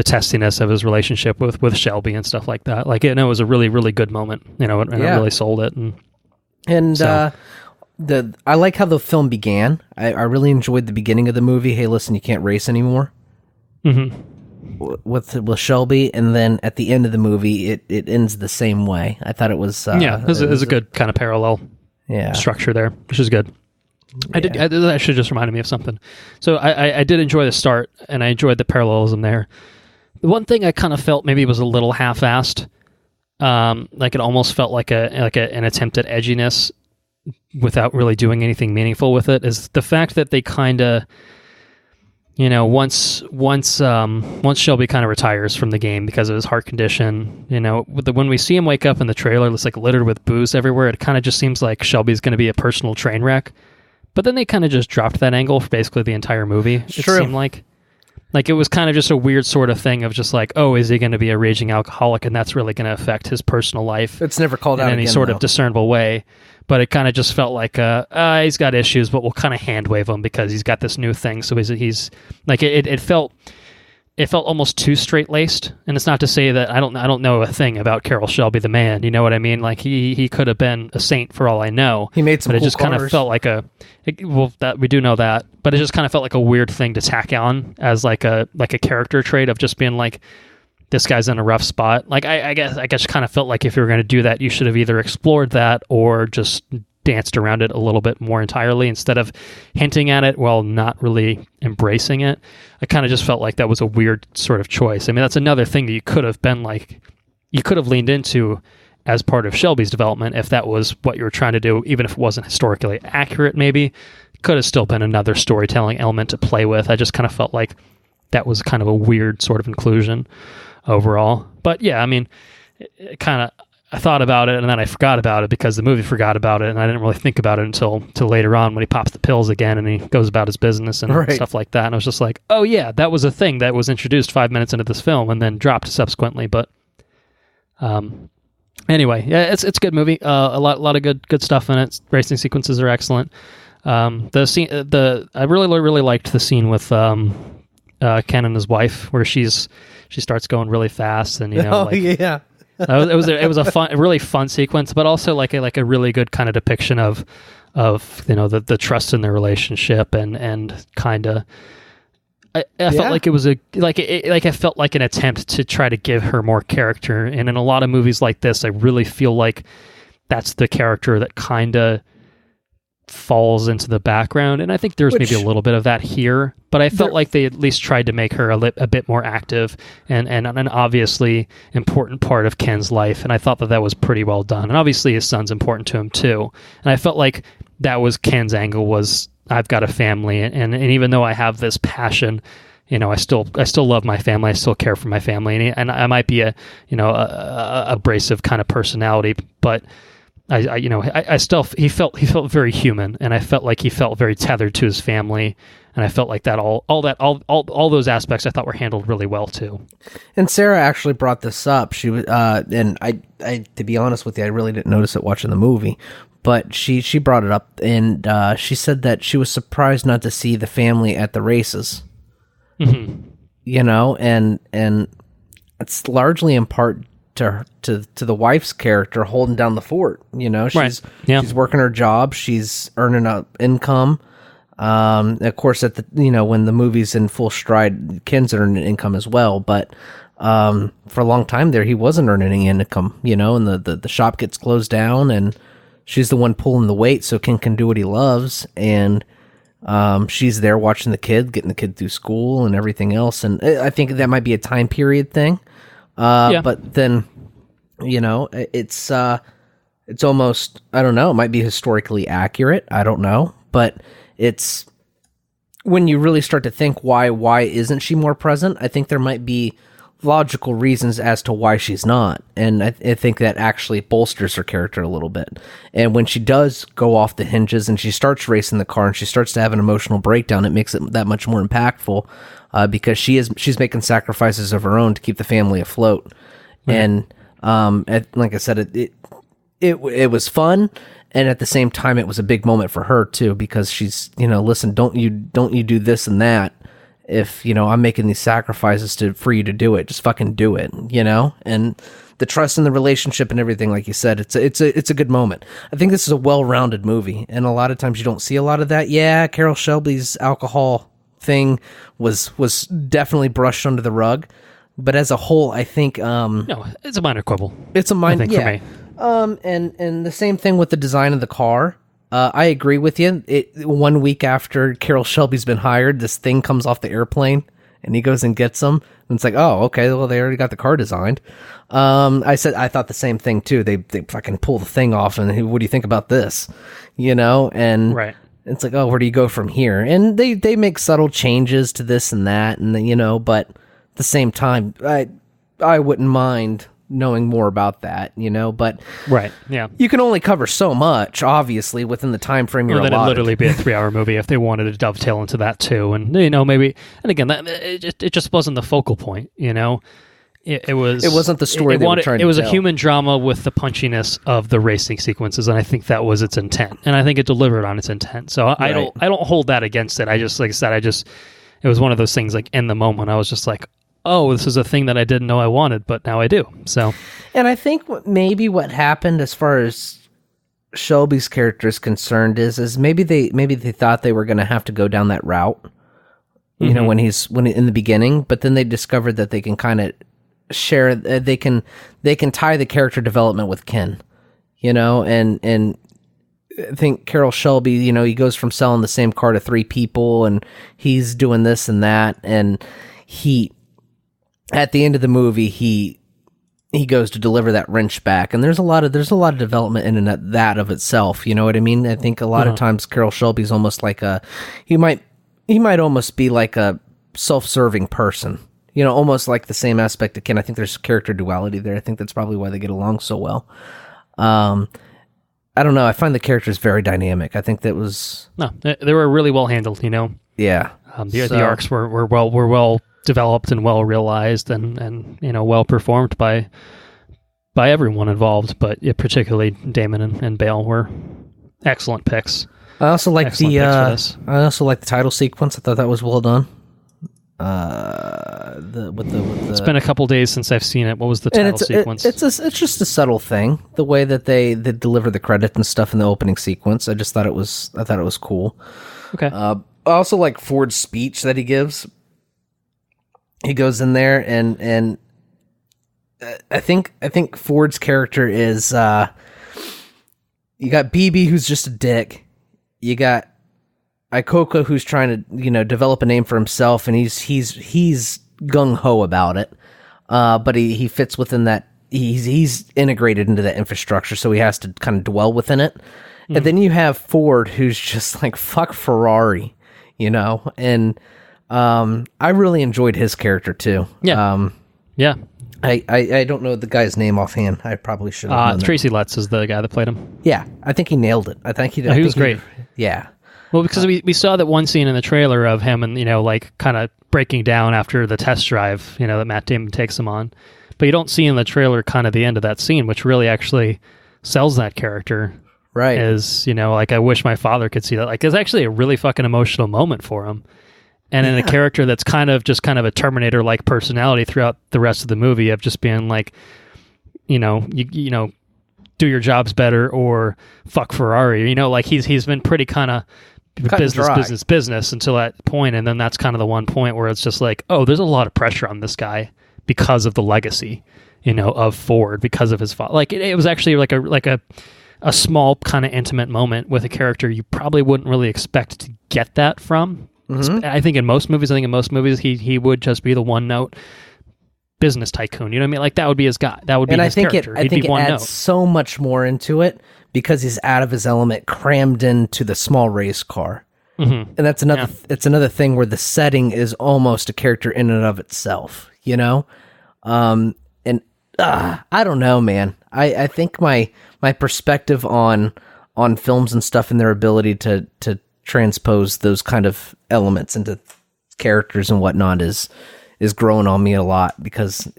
S1: testiness of his relationship with Shelby and stuff like that. Like, it was a really, really good moment, and it really sold it.
S2: I like how the film began. I really enjoyed the beginning of the movie. Hey, listen, you can't race anymore.
S1: Mm-hmm.
S2: With Shelby, and then at the end of the movie, it ends the same way. I thought it was
S1: it was a good kind of parallel structure there, which is good.
S2: Yeah.
S1: That actually just reminded me of something. So I did enjoy the start, and I enjoyed the parallelism there. The one thing I kind of felt maybe was a little half-assed, like it almost felt like an attempt at edginess without really doing anything meaningful with it, is the fact that they kind of, once Shelby kind of retires from the game because of his heart condition, when we see him wake up in the trailer, it's like littered with booze everywhere. It kind of just seems like Shelby's going to be a personal train wreck. But then they kind of just dropped that angle for basically the entire movie. It seemed like it was kind of just a weird sort of thing of just like, oh, is he going to be a raging alcoholic, and that's really going to affect his personal life?
S2: It's never called out
S1: in any sort of discernible way. But it kind of just felt like he's got issues, but we'll kind of hand wave him because he's got this new thing. So he's like it felt almost too straight laced. And it's not to say that I don't know a thing about Carroll Shelby the man. You know what I mean? Like he could have been a saint for all I know.
S2: He made some,
S1: but
S2: cool
S1: it just kind of felt like that we do know that. But it just kind of felt like a weird thing to tack on as like a character trait of just being like, this guy's in a rough spot. Like I guess kind of felt like if you were going to do that, you should have either explored that or just danced around it a little bit more entirely instead of hinting at it while not really embracing it. I kind of just felt like that was a weird sort of choice. I mean, that's another thing that you could have leaned into as part of Shelby's development if that was what you were trying to do, even if it wasn't historically accurate. Maybe could have still been another storytelling element to play with. I just kind of felt like that was kind of a weird sort of inclusion overall. But yeah, I mean, it kind of, I thought about it and then I forgot about it because the movie forgot about it, and I didn't really think about it until later on when he pops the pills again and he goes about his business and stuff like that. And I was just like, oh yeah, that was a thing that was introduced 5 minutes into this film and then dropped subsequently. But anyway, yeah, it's a good movie. A lot of good stuff in it. Racing sequences are excellent. The scene, I really liked the scene with Ken and his wife where she starts going really fast, and it was a really fun sequence, but also like a really good kind of depiction of the trust in their relationship and kind of. I felt like it was I felt like an attempt to try to give her more character, and in a lot of movies like this, I really feel like that's the character that kind of falls into the background, and I think there's maybe a little bit of that here, but I felt like they at least tried to make her a bit more active and an obviously important part of Ken's life, and I thought that was pretty well done. And obviously his son's important to him too, and I felt like that was Ken's angle, was I've got a family, and even though I have this passion, I still love my family, I still care for my family, and I might be a abrasive kind of personality, but I still he felt very human, and I felt like he felt very tethered to his family, and I felt like that all those aspects I thought were handled really well too.
S2: And Sarah actually brought this up. She was, and I to be honest with you, I really didn't notice it watching the movie, but she brought it up, and she said that she was surprised not to see the family at the races.
S1: Mm-hmm.
S2: You know, and it's largely in part to the wife's character holding down the fort. You know, she's working her job, she's earning up income. Of course, when the movie's in full stride, Ken's earning income as well. But for a long time there, he wasn't earning any income. You know, and the shop gets closed down, and she's the one pulling the weight so Ken can do what he loves, and she's there watching the kid, getting the kid through school and everything else. And I think that might be a time period thing. But then, you know, it's almost, I don't know, it might be historically accurate. I don't know, but it's when you really start to think why isn't she more present? I think there might be logical reasons as to why she's not, and I think that actually bolsters her character a little bit. And when she does go off the hinges and she starts racing the car and she starts to have an emotional breakdown, it makes it that much more impactful, because she's making sacrifices of her own to keep the family afloat. Mm-hmm. And like I said, it was fun, and at the same time it was a big moment for her too, because she's, you know, listen, don't you do this and that. If, you know, I'm making these sacrifices for you to do it, just fucking do it, you know? And the trust in the relationship and everything, like you said, it's a good moment. I think this is a well-rounded movie, and a lot of times you don't see a lot of that. Yeah, Carroll Shelby's alcohol thing was definitely brushed under the rug, but as a whole, I think
S1: no, it's a minor quibble.
S2: It's a minor,
S1: yeah.
S2: For me. And the same thing with the design of the car. I agree with you. 1 week after Carroll Shelby's been hired, this thing comes off the airplane, and he goes and gets them. And it's like, oh, okay, well, they already got the car designed. I thought the same thing too. They fucking pull the thing off, and what do you think about this? You know, and
S1: right.
S2: It's like, oh, where do you go from here? And they make subtle changes to this and that, and you know, but at the same time, I wouldn't mind knowing more about that, you know, but
S1: right, yeah,
S2: you can only cover so much, obviously, within the time frame you're allotted.
S1: Then it'd literally be a 3-hour movie if they wanted to dovetail into that too, and you know, maybe, and again, it just wasn't the focal point, you know. It
S2: wasn't the story they were trying to tell.
S1: It was a human drama with the punchiness of the racing sequences, and I think that was its intent, and I think it delivered on its intent. So I don't hold that against it. I just, like I said, it was one of those things, like, in the moment, I was just like, oh, this is a thing that I didn't know I wanted, but now I do. So,
S2: and I think what happened as far as Shelby's character is concerned is maybe they thought they were going to have to go down that route, you know, when in the beginning, but then they discovered that they can kind of share, they can tie the character development with Ken, you know, and I think Carroll Shelby, you know, he goes from selling the same car to 3 people, and he's doing this and that, and at the end of the movie, he goes to deliver that wrench back, and there's a lot of development in that of itself. You know what I mean? I think a lot of times Carroll Shelby's almost like he might almost be like a self-serving person. You know, almost like the same aspect of Ken. I think there's character duality there. I think that's probably why they get along so well. I don't know. I find the characters very dynamic. I think that was
S1: they were really well handled. You know,
S2: yeah.
S1: The arcs were well developed and well realized, and you know, well performed by everyone involved, but particularly Damon and Bale were excellent picks.
S2: I also like the title sequence. I thought that was well done.
S1: It's been a couple days since I've seen it. What was the title sequence?
S2: It's just a subtle thing. The way that they deliver the credit and stuff in the opening sequence. I thought it was cool.
S1: Okay.
S2: I also like Ford's speech that he gives. He goes in there and I think Ford's character is you got BB, who's just a dick. You got Ikoko, who's trying to, you know, develop a name for himself, and he's gung ho about it. But he fits within that. He's integrated into that infrastructure, so he has to kind of dwell within it. Mm-hmm. And then you have Ford, who's just like, fuck Ferrari, you know, and I really enjoyed his character too.
S1: Yeah. Yeah.
S2: I don't know the guy's name offhand. I probably should have known
S1: Tracy Letts is the guy that played him.
S2: Yeah, I think he nailed it. I think he did.
S1: He was great.
S2: Yeah.
S1: Well, because we saw that one scene in the trailer of him and, like kind of breaking down after the test drive, that Matt Damon takes him on. But you don't see in the trailer kind of the end of that scene, which really actually sells that character.
S2: Right.
S1: As, I wish my father could see that. Like, it's actually a really fucking emotional moment for him. And in a character that's kind of a Terminator-like personality throughout the rest of the movie of just being like, you do your jobs better or fuck Ferrari. He's been pretty kind of business until that point, and then that's kind of the one point where it's just like, oh, there's a lot of pressure on this guy because of the legacy, of Ford, because of his father. Like it was actually like a small kind of intimate moment with a character you probably wouldn't really expect to get that from. Mm-hmm. I think in most movies, he would just be the one note business tycoon. You know what I mean? Like that would be his guy. That would be his character.
S2: I think it adds so much more into it because he's out of his element, crammed into the small race car. Mm-hmm. And that's another. Yeah. It's another thing where the setting is almost a character in and of itself. I don't know, man. I think my perspective on films and stuff and their ability to transpose those kind of elements into characters and whatnot is growing on me a lot because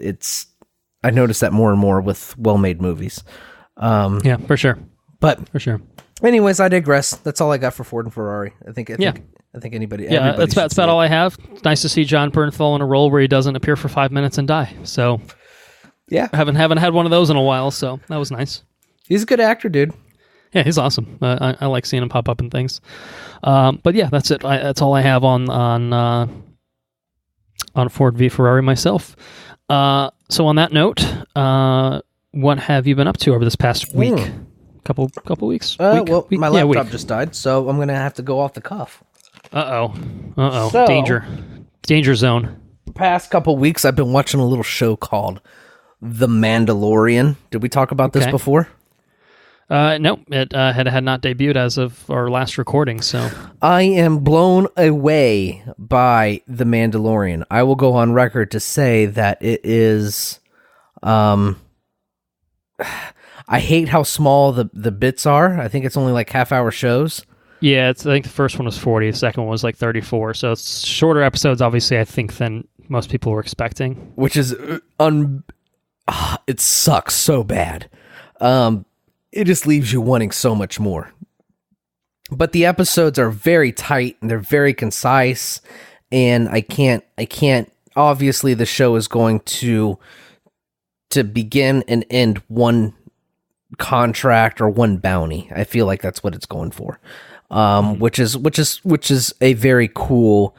S2: I notice that more and more with well-made movies.
S1: Yeah, for sure.
S2: But
S1: for sure.
S2: Anyways, I digress. That's all I got for Ford and Ferrari. I think anybody.
S1: Yeah, that's about all I have. It's nice to see John Bernthal in a role where he doesn't appear for 5 minutes and die. So,
S2: yeah,
S1: I haven't had one of those in a while. So that was nice.
S2: He's a good actor, dude.
S1: Yeah, he's awesome. I like seeing him pop up in things. But yeah, that's it. That's all I have on Ford v Ferrari myself. So on that note, what have you been up to over this past week? Couple weeks?
S2: My laptop just died, so I'm going to have to go off the cuff.
S1: Uh-oh. So, Danger zone.
S2: Past couple weeks, I've been watching a little show called The Mandalorian. Did we talk about this before?
S1: No, it had not debuted as of our last recording, so...
S2: I am blown away by The Mandalorian. I will go on record to say that it is... I hate how small the bits are. I think it's only like half-hour shows.
S1: Yeah, I think the first one was 40, the second one was like 34, so it's shorter episodes, obviously, I think, than most people were expecting.
S2: Which is... it sucks so bad. It just leaves you wanting so much more. But the episodes are very tight and they're very concise, and I can't obviously the show is going to begin and end one contract or one bounty. I feel like that's what it's going for. Which is a very cool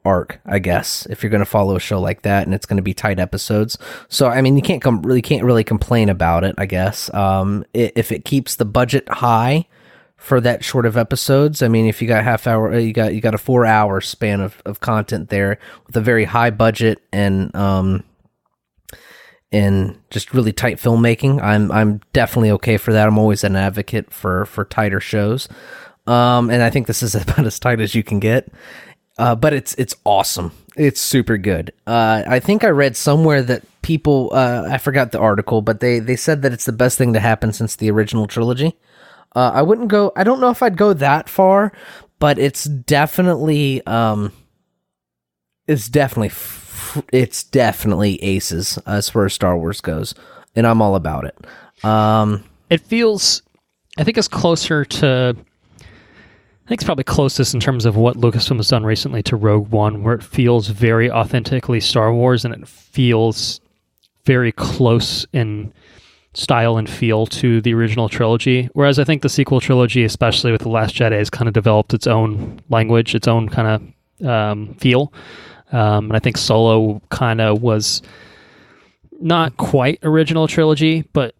S2: arc, I guess, if you're going to follow a show like that and it's going to be tight episodes. So I mean, you can't really complain about it, I guess. If it keeps the budget high for that short of episodes, I mean, if you got half hour, you got a 4-hour span of content there with a very high budget and just really tight filmmaking, I'm definitely okay for that. I'm always an advocate for tighter shows. And I think this is about as tight as you can get. But it's awesome. It's super good. I think I read somewhere that people, I forgot the article, but they said that it's the best thing to happen since the original trilogy. I don't know if I'd go that far, but it's definitely aces as far as Star Wars goes, and I'm all about it.
S1: It feels, I think it's closer to, I think it's probably closest in terms of what Lucasfilm has done recently to Rogue One, where it feels very authentically Star Wars, and it feels very close in style and feel to the original trilogy. Whereas I think the sequel trilogy, especially with The Last Jedi, has kind of developed its own language, its own kind of feel. And I think Solo kind of was not quite original trilogy, but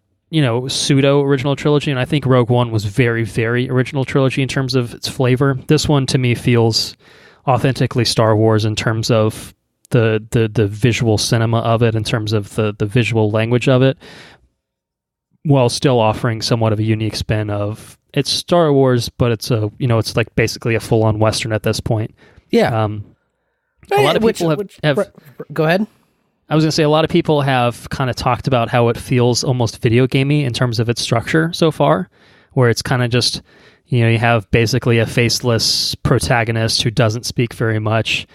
S1: pseudo original trilogy, and I think Rogue One was very, very original trilogy in terms of its flavor. This one to me feels authentically Star Wars in terms of the visual cinema of it, in terms of the visual language of it, while still offering somewhat of a unique spin of it's Star Wars, but it's it's like basically a full-on Western at this point.
S2: Yeah.
S1: A lot of people have
S2: Go ahead.
S1: I was going to say a lot of people have kind of talked about how it feels almost video gamey in terms of its structure so far, where it's kind of just, you have basically a faceless protagonist who doesn't speak very much,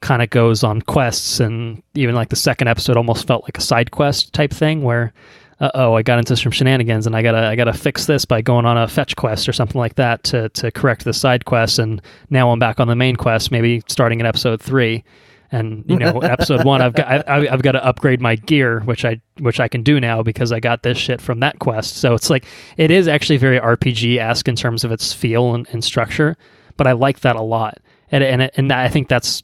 S1: kind of goes on quests, and even like the second episode almost felt like a side quest type thing where, I got into some shenanigans and I gotta fix this by going on a fetch quest or something like that to correct the side quest, and now I'm back on the main quest, maybe starting in episode 3. And episode 1, I've got to upgrade my gear, which I can do now because I got this shit from that quest. So it's like it is actually very RPG-esque in terms of its feel and structure, but I like that a lot, and I think that's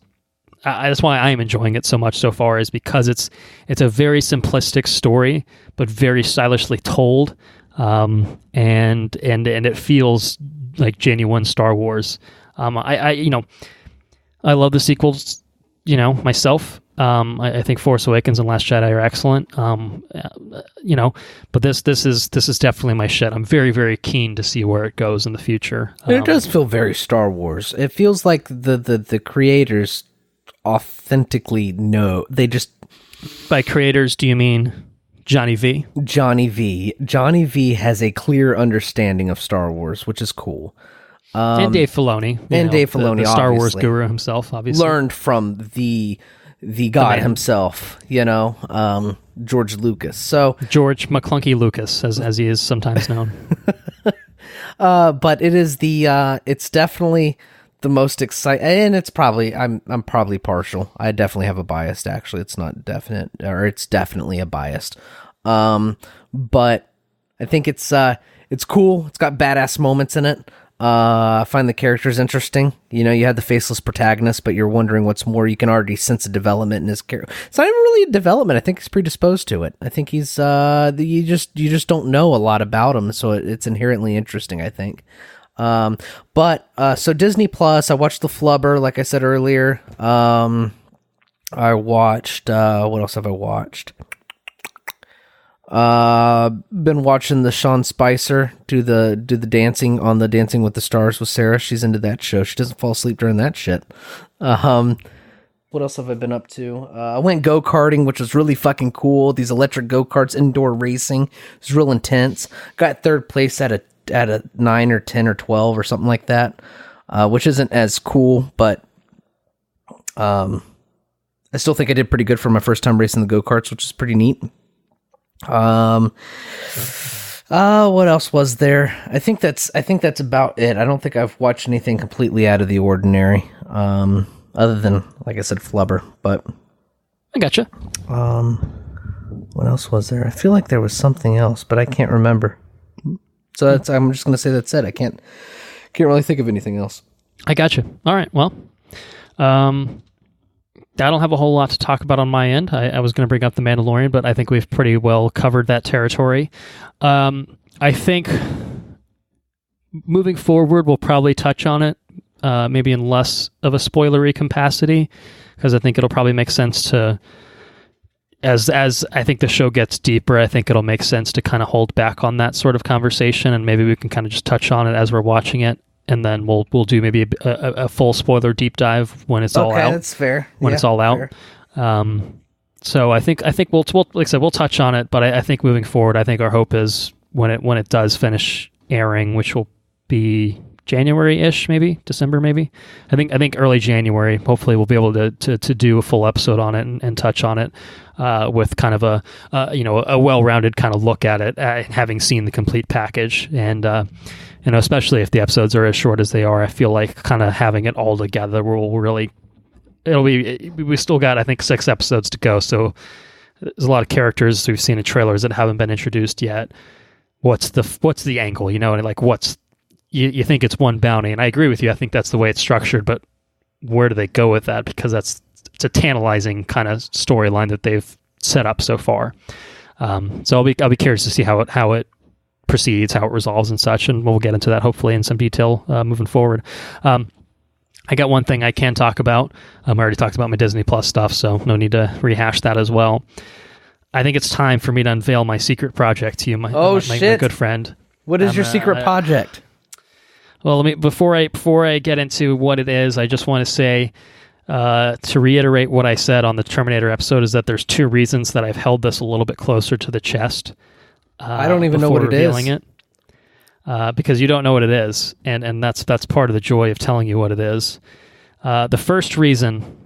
S1: why I am enjoying it so much so far, is because it's a very simplistic story, but very stylishly told, and it feels like genuine Star Wars. I love the sequels. Myself, I think Force Awakens and Last Jedi are excellent. But this is definitely my shit. I'm very, very keen to see where it goes in the future.
S2: It does feel very Star Wars. It feels like the creators authentically know. They just...
S1: By creators, do you mean Johnny V?
S2: Johnny V. Johnny V has a clear understanding of Star Wars, which is cool.
S1: And Dave Filoni.
S2: Dave Filoni,
S1: the Star Wars guru himself, obviously.
S2: Learned from the god himself, George Lucas. So
S1: George McClunky Lucas, as he is sometimes known.
S2: But it is it's definitely the most exciting, and it's probably, I'm probably partial. I definitely have a bias, actually. It's not definite, or it's definitely a bias. But I think it's cool. It's got badass moments in it. I find the characters interesting. You have the faceless protagonist, but you're wondering what's more. You can already sense a development in his character. It's not even really a development. I think he's predisposed to it. I think he's you just don't know a lot about him, so it's inherently interesting, I think. So Disney Plus, I watched The Flubber, like I said earlier. I watched what else have I watched? Been watching the Sean Spicer do the dancing on the Dancing with the Stars with Sarah. She's into that show. She doesn't fall asleep during that shit. What else have I been up to? I went go-karting, which was really fucking cool. These electric go-karts, indoor racing. It's real intense. Got third place at a 9 or 10 or 12 or something like that, which isn't as cool, but I still think I did pretty good for my first time racing the go-karts, which is pretty neat. What else was there? I think that's about it. I don't think I've watched anything completely out of the ordinary, other than, like I said, Flubber, but
S1: I gotcha.
S2: What else was there? I feel like there was something else, but I can't remember. So I'm just going to say that's it. I can't really think of anything else.
S1: I gotcha. All right. Well, I don't have a whole lot to talk about on my end. I was going to bring up The Mandalorian, but I think we've pretty well covered that territory. I think moving forward, we'll probably touch on it, maybe in less of a spoilery capacity, because I think it'll probably make sense to, as I think the show gets deeper, I think it'll make sense to kind of hold back on that sort of conversation, and maybe we can kind of just touch on it as we're watching it. And then we'll do maybe a full spoiler deep dive when it's all out.
S2: Okay, that's fair.
S1: When it's all out. So I think we'll like I said, we'll touch on it. But I think moving forward, I think our hope is when it does finish airing, which will be January-ish, maybe December, maybe. I think early January. Hopefully, we'll be able to do a full episode on it and touch on it with kind of a well-rounded kind of look at it, having seen the complete package. And especially if the episodes are as short as they are, I feel like kind of having it all together will really, we still got, I think, 6 episodes to go. So there's a lot of characters we've seen in trailers that haven't been introduced yet. What's the angle, and like you think it's one bounty, and I agree with you. I think that's the way it's structured, but where do they go with that? Because it's a tantalizing kind of storyline that they've set up so far. So I'll be curious to see how it proceeds, how it resolves and such, and we'll get into that hopefully in some detail moving forward. I got one thing I can talk about. I already talked about my Disney Plus stuff, so no need to rehash that as well. I think it's time for me to unveil my secret project to you, my good friend.
S2: What is your secret project?
S1: Well, before I get into what it is, I just want to say to reiterate what I said on the Terminator episode, is that there's 2 reasons that I've held this a little bit closer to the chest.
S2: I don't even know what it is.
S1: Because you don't know what it is, and that's part of the joy of telling you what it is. The first reason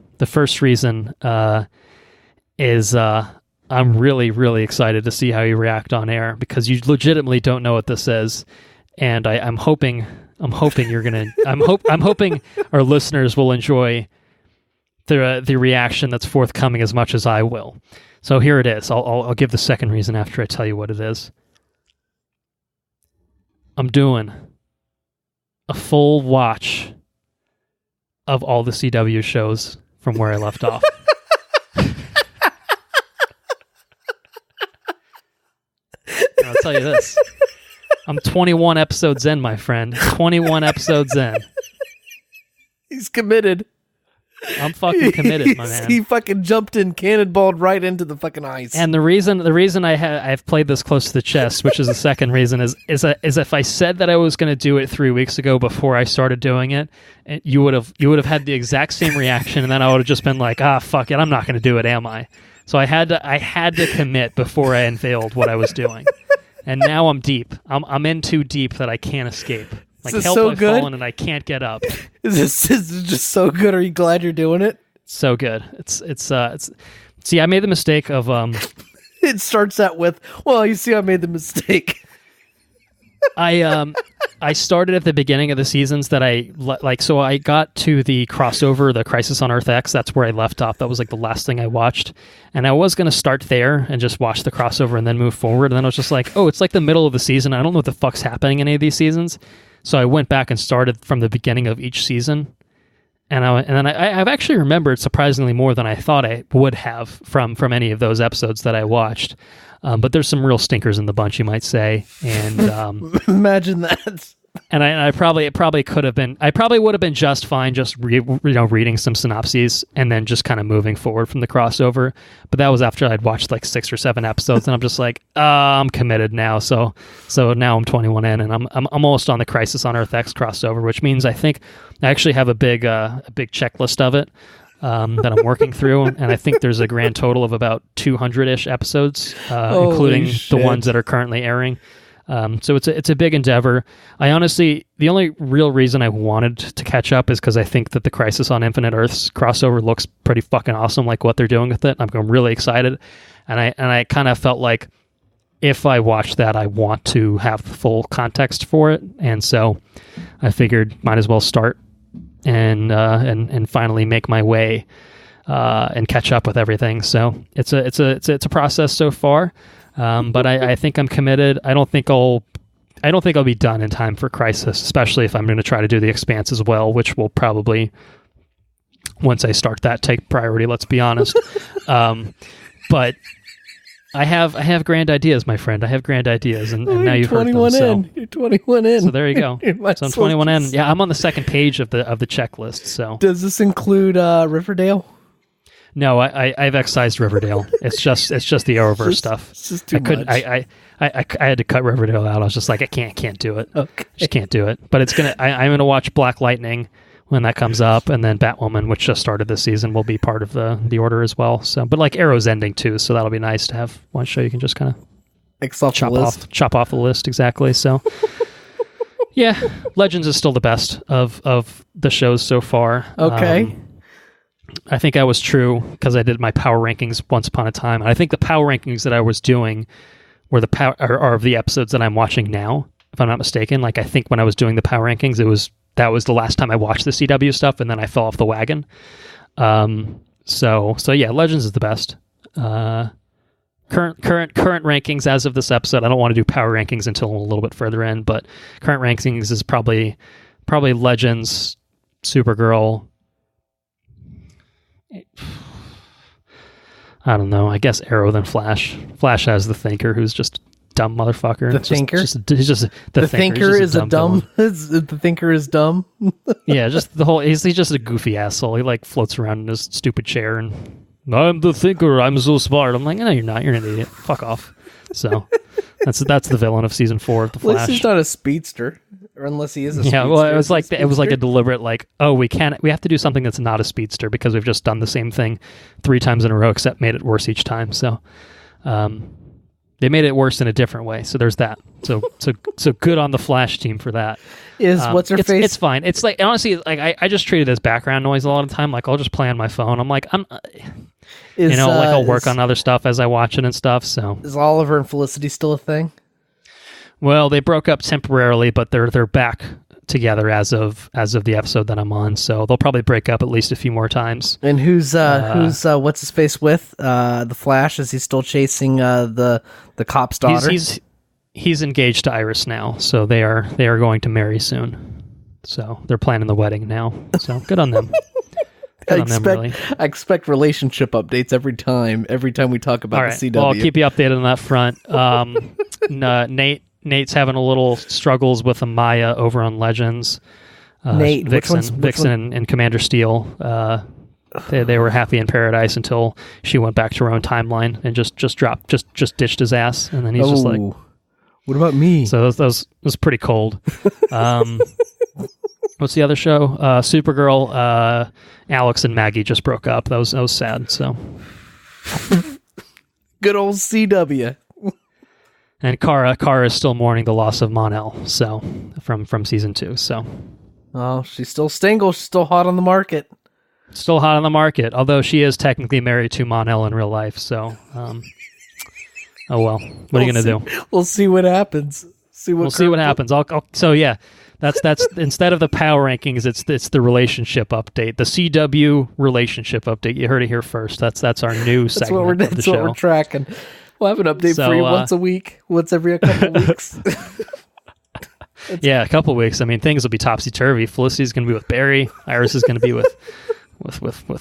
S1: is I'm really, really excited to see how you react on air, because you legitimately don't know what this is, and I'm hoping you're gonna. I'm hoping our listeners will enjoy the reaction that's forthcoming as much as I will. So here it is. I'll give the second reason after I tell you what it is. I'm doing a full watch of all the CW shows from where I left off. I'll tell you this. I'm 21 episodes in, my friend. 21 episodes in.
S2: He's committed.
S1: I'm fucking committed, my man.
S2: He fucking jumped in, cannonballed right into the fucking ice.
S1: And the reason I've played this close to the chest, which is the second reason, is if I said that I was going to do it 3 weeks ago before I started doing it, you would have had the exact same reaction, and then I would have just been like, fuck it, I'm not going to do it, am I? So I had to commit before I unveiled what I was doing, and now I'm deep. I'm in too deep that I can't escape. Like, help,
S2: so
S1: I've
S2: good?
S1: fallen and I can't get up.
S2: Is this just so good? Are you glad you're doing it?
S1: So good. It's see, I made the mistake of
S2: It starts out with, well, you see, I made the mistake.
S1: I started at the beginning of the seasons that so I got to the crossover, the Crisis on Earth X. That's where I left off. That was like the last thing I watched, and I was going to start there and just watch the crossover and then move forward. And then I was just like, oh, it's like the middle of the season. I don't know what the fuck's happening in any of these seasons. So I went back and started from the beginning of each season, and then I've actually remembered surprisingly more than I thought I would have from any of those episodes that I watched. But there's some real stinkers in the bunch, you might say, and
S2: imagine that.
S1: And I probably could have been. I probably would have been just fine, just reading some synopses and then just kind of moving forward from the crossover. But that was after I'd watched like 6 or 7 episodes, and I'm just like, I'm committed now. So now I'm 21 in, and I'm almost on the Crisis on Earth X crossover, which means I think I actually have a big checklist of it that I'm working through, and I think there's a grand total of about 200-ish episodes, including the ones that are currently airing. So it's a big endeavor. I honestly, the only real reason I wanted to catch up is because I think that the Crisis on Infinite Earths crossover looks pretty fucking awesome, like what they're doing with it. I'm really excited, and I kind of felt like if I watch that, I want to have the full context for it, and so I figured might as well start and finally make my way and catch up with everything. So it's a process so far. But I think I'm committed. I don't think I'll be done in time for Crisis, especially if I'm going to try to do the Expanse as well, which will probably, once I start that, take priority. Let's be honest. But I have grand ideas, my friend. I have grand ideas, and now you've heard them.
S2: You're 21 in.
S1: So there you go. So I'm 21 in. Yeah, I'm on the second page of the checklist. So
S2: does this include Riverdale?
S1: No, I've excised Riverdale. It's just the Arrowverse stuff.
S2: It's just too much.
S1: I had to cut Riverdale out. I was just like, I can't do it. Okay. Just can't do it. But it's I'm gonna watch Black Lightning when that comes up, and then Batwoman, which just started this season, will be part of the order as well. So, but like Arrow's ending too, so that'll be nice to have one show you can just kind of chop off the list. Exactly. So, yeah, Legends is still the best of the shows so far.
S2: Okay.
S1: I think I was true because I did my power rankings once upon a time. And I think the power rankings that I was doing were are of the episodes that I'm watching now, if I'm not mistaken. Like, I think when I was doing the power rankings, that was the last time I watched the CW stuff, and then I fell off the wagon. So yeah, Legends is the best. Current rankings as of this episode. I don't want to do power rankings until a little bit further in, but current rankings is probably Legends, Supergirl. I don't know. I guess Arrow, then Flash. Flash has the Thinker, who's just a dumb motherfucker.
S2: The Thinker?
S1: He's just the
S2: Thinker is a dumb. The Thinker is dumb.
S1: Yeah, just the whole. He's just a goofy asshole. He like floats around in his stupid chair and I'm the Thinker. I'm so smart. I'm like, no, you're not. You're an idiot. Fuck off. So that's the villain of season 4 of the Flash.
S2: At least he's not a speedster. or unless he is a
S1: Yeah,
S2: speedster.
S1: well, it was like a deliberate we have to do something that's not a speedster because we've just done the same thing 3 times in a row, except made it worse each time. So, they made it worse in a different way. So there's that. So good on the Flash team for that.
S2: What's her face?
S1: It's fine. It's like, honestly, like I just treat it as background noise a lot of the time. Like I'll just play on my phone. I'm like, I'll work on other stuff as I watch it and stuff. So
S2: is Oliver and Felicity still a thing?
S1: Well, they broke up temporarily, but they're back together as of the episode that I'm on. So they'll probably break up at least a few more times.
S2: And who's what's his face with the Flash? Is he still chasing the cop's daughter?
S1: He's engaged to Iris now, so they are going to marry soon. So they're planning the wedding now. So good on them.
S2: I expect relationship updates every time we talk about the CW.
S1: Well, I'll keep you updated on that front. Nate's having a little struggles with Amaya over on Legends.
S2: Nate,
S1: Vixen and Commander Steel. They were happy in paradise until she went back to her own timeline and just ditched his ass, and then he's just like,
S2: "What about me?"
S1: So that was pretty cold. What's the other show? Supergirl. Alex and Maggie just broke up. That was sad. So
S2: good old CW.
S1: And Kara is still mourning the loss of Mon-El, so from season 2. So,
S2: she's still single. She's still hot on the market.
S1: Still hot on the market, although she is technically married to Mon-El in real life. So, oh well. What are you gonna do?
S2: We'll see what happens.
S1: We'll see what happens. So yeah, that's instead of the power rankings, it's the relationship update, the CW relationship update. You heard it here first. That's our new segment of the show.
S2: That's what we're tracking. We'll have an update for you once a week, once every couple of weeks.
S1: Yeah, a couple of weeks. I mean, things will be topsy-turvy. Felicity's going to be with Barry. Iris is going to be with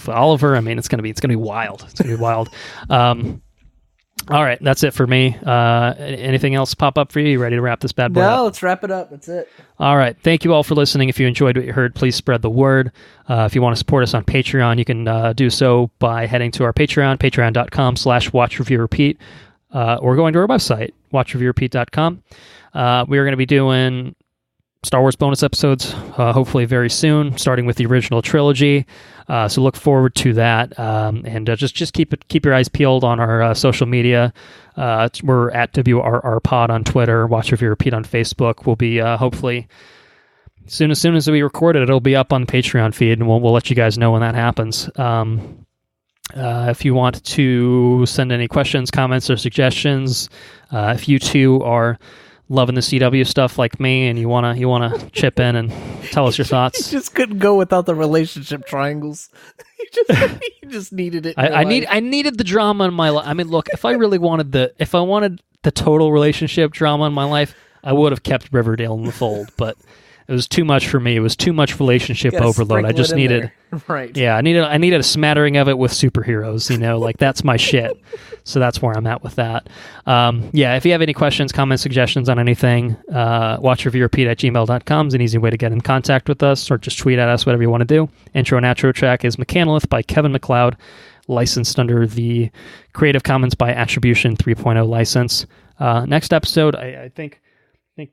S1: Oliver. I mean, it's going to be wild. It's going to be wild. All right, that's it for me. Anything else pop up for you? You ready to wrap this bad boy up?
S2: No, let's wrap it up. That's it.
S1: All right. Thank you all for listening. If you enjoyed what you heard, please spread the word. If you want to support us on Patreon, you can do so by heading to our Patreon, patreon.com/watchreviewrepeat, or going to our website, watchreviewrepeat.com. We are going to be doing Star Wars bonus episodes, hopefully very soon, starting with the original trilogy. So look forward to that, and just keep your eyes peeled on our social media. We're at WRR Pod on Twitter, Watch Review Repeat on Facebook. We'll be hopefully as soon as we record it, it'll be up on the Patreon feed, and we'll let you guys know when that happens. If you want to send any questions, comments, or suggestions, if you too are loving the CW stuff like me, and you wanna chip in and tell us your thoughts.
S2: You just couldn't go without the relationship triangles. You just needed it.
S1: I needed the drama in my life. I mean, look, if I wanted the total relationship drama in my life, I would have kept Riverdale in the fold, but it was too much for me. It was too much relationship overload. I just needed,
S2: right?
S1: Yeah, I needed a smattering of it with superheroes. Like that's my shit. So that's where I'm at with that. Yeah, if you have any questions, comments, suggestions on anything, watchreviewrepeat@gmail.com is an easy way to get in contact with us, or just tweet at us, whatever you want to do. Intro and outro track is Mechanolith by Kevin MacLeod, licensed under the Creative Commons by Attribution 3.0 license. Next episode, I think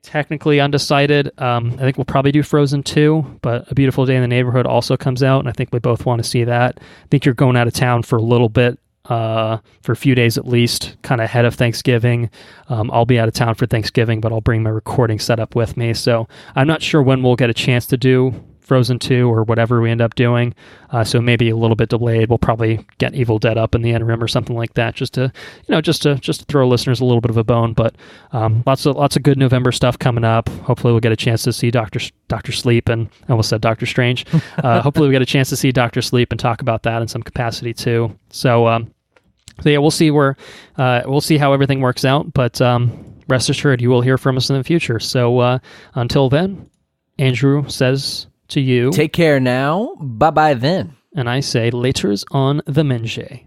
S1: technically undecided. I think we'll probably do Frozen 2, but A Beautiful Day in the Neighborhood also comes out, and I think we both want to see that. I think you're going out of town for a little bit, for a few days at least, kind of ahead of Thanksgiving. I'll be out of town for Thanksgiving, but I'll bring my recording setup with me, so I'm not sure when we'll get a chance to do Frozen 2 or whatever we end up doing, so maybe a little bit delayed. We'll probably get Evil Dead up in the interim or something like that, just to throw listeners a little bit of a bone. But lots of good November stuff coming up. Hopefully we'll get a chance to see Doctor Sleep, and I almost said Doctor Strange. Hopefully we get a chance to see Doctor Sleep and talk about that in some capacity too. So yeah, we'll see how everything works out, but rest assured you will hear from us in the future. So until then, Andrew says to you,
S2: take care now. Bye-bye then.
S1: And I say, laters on the Menjay.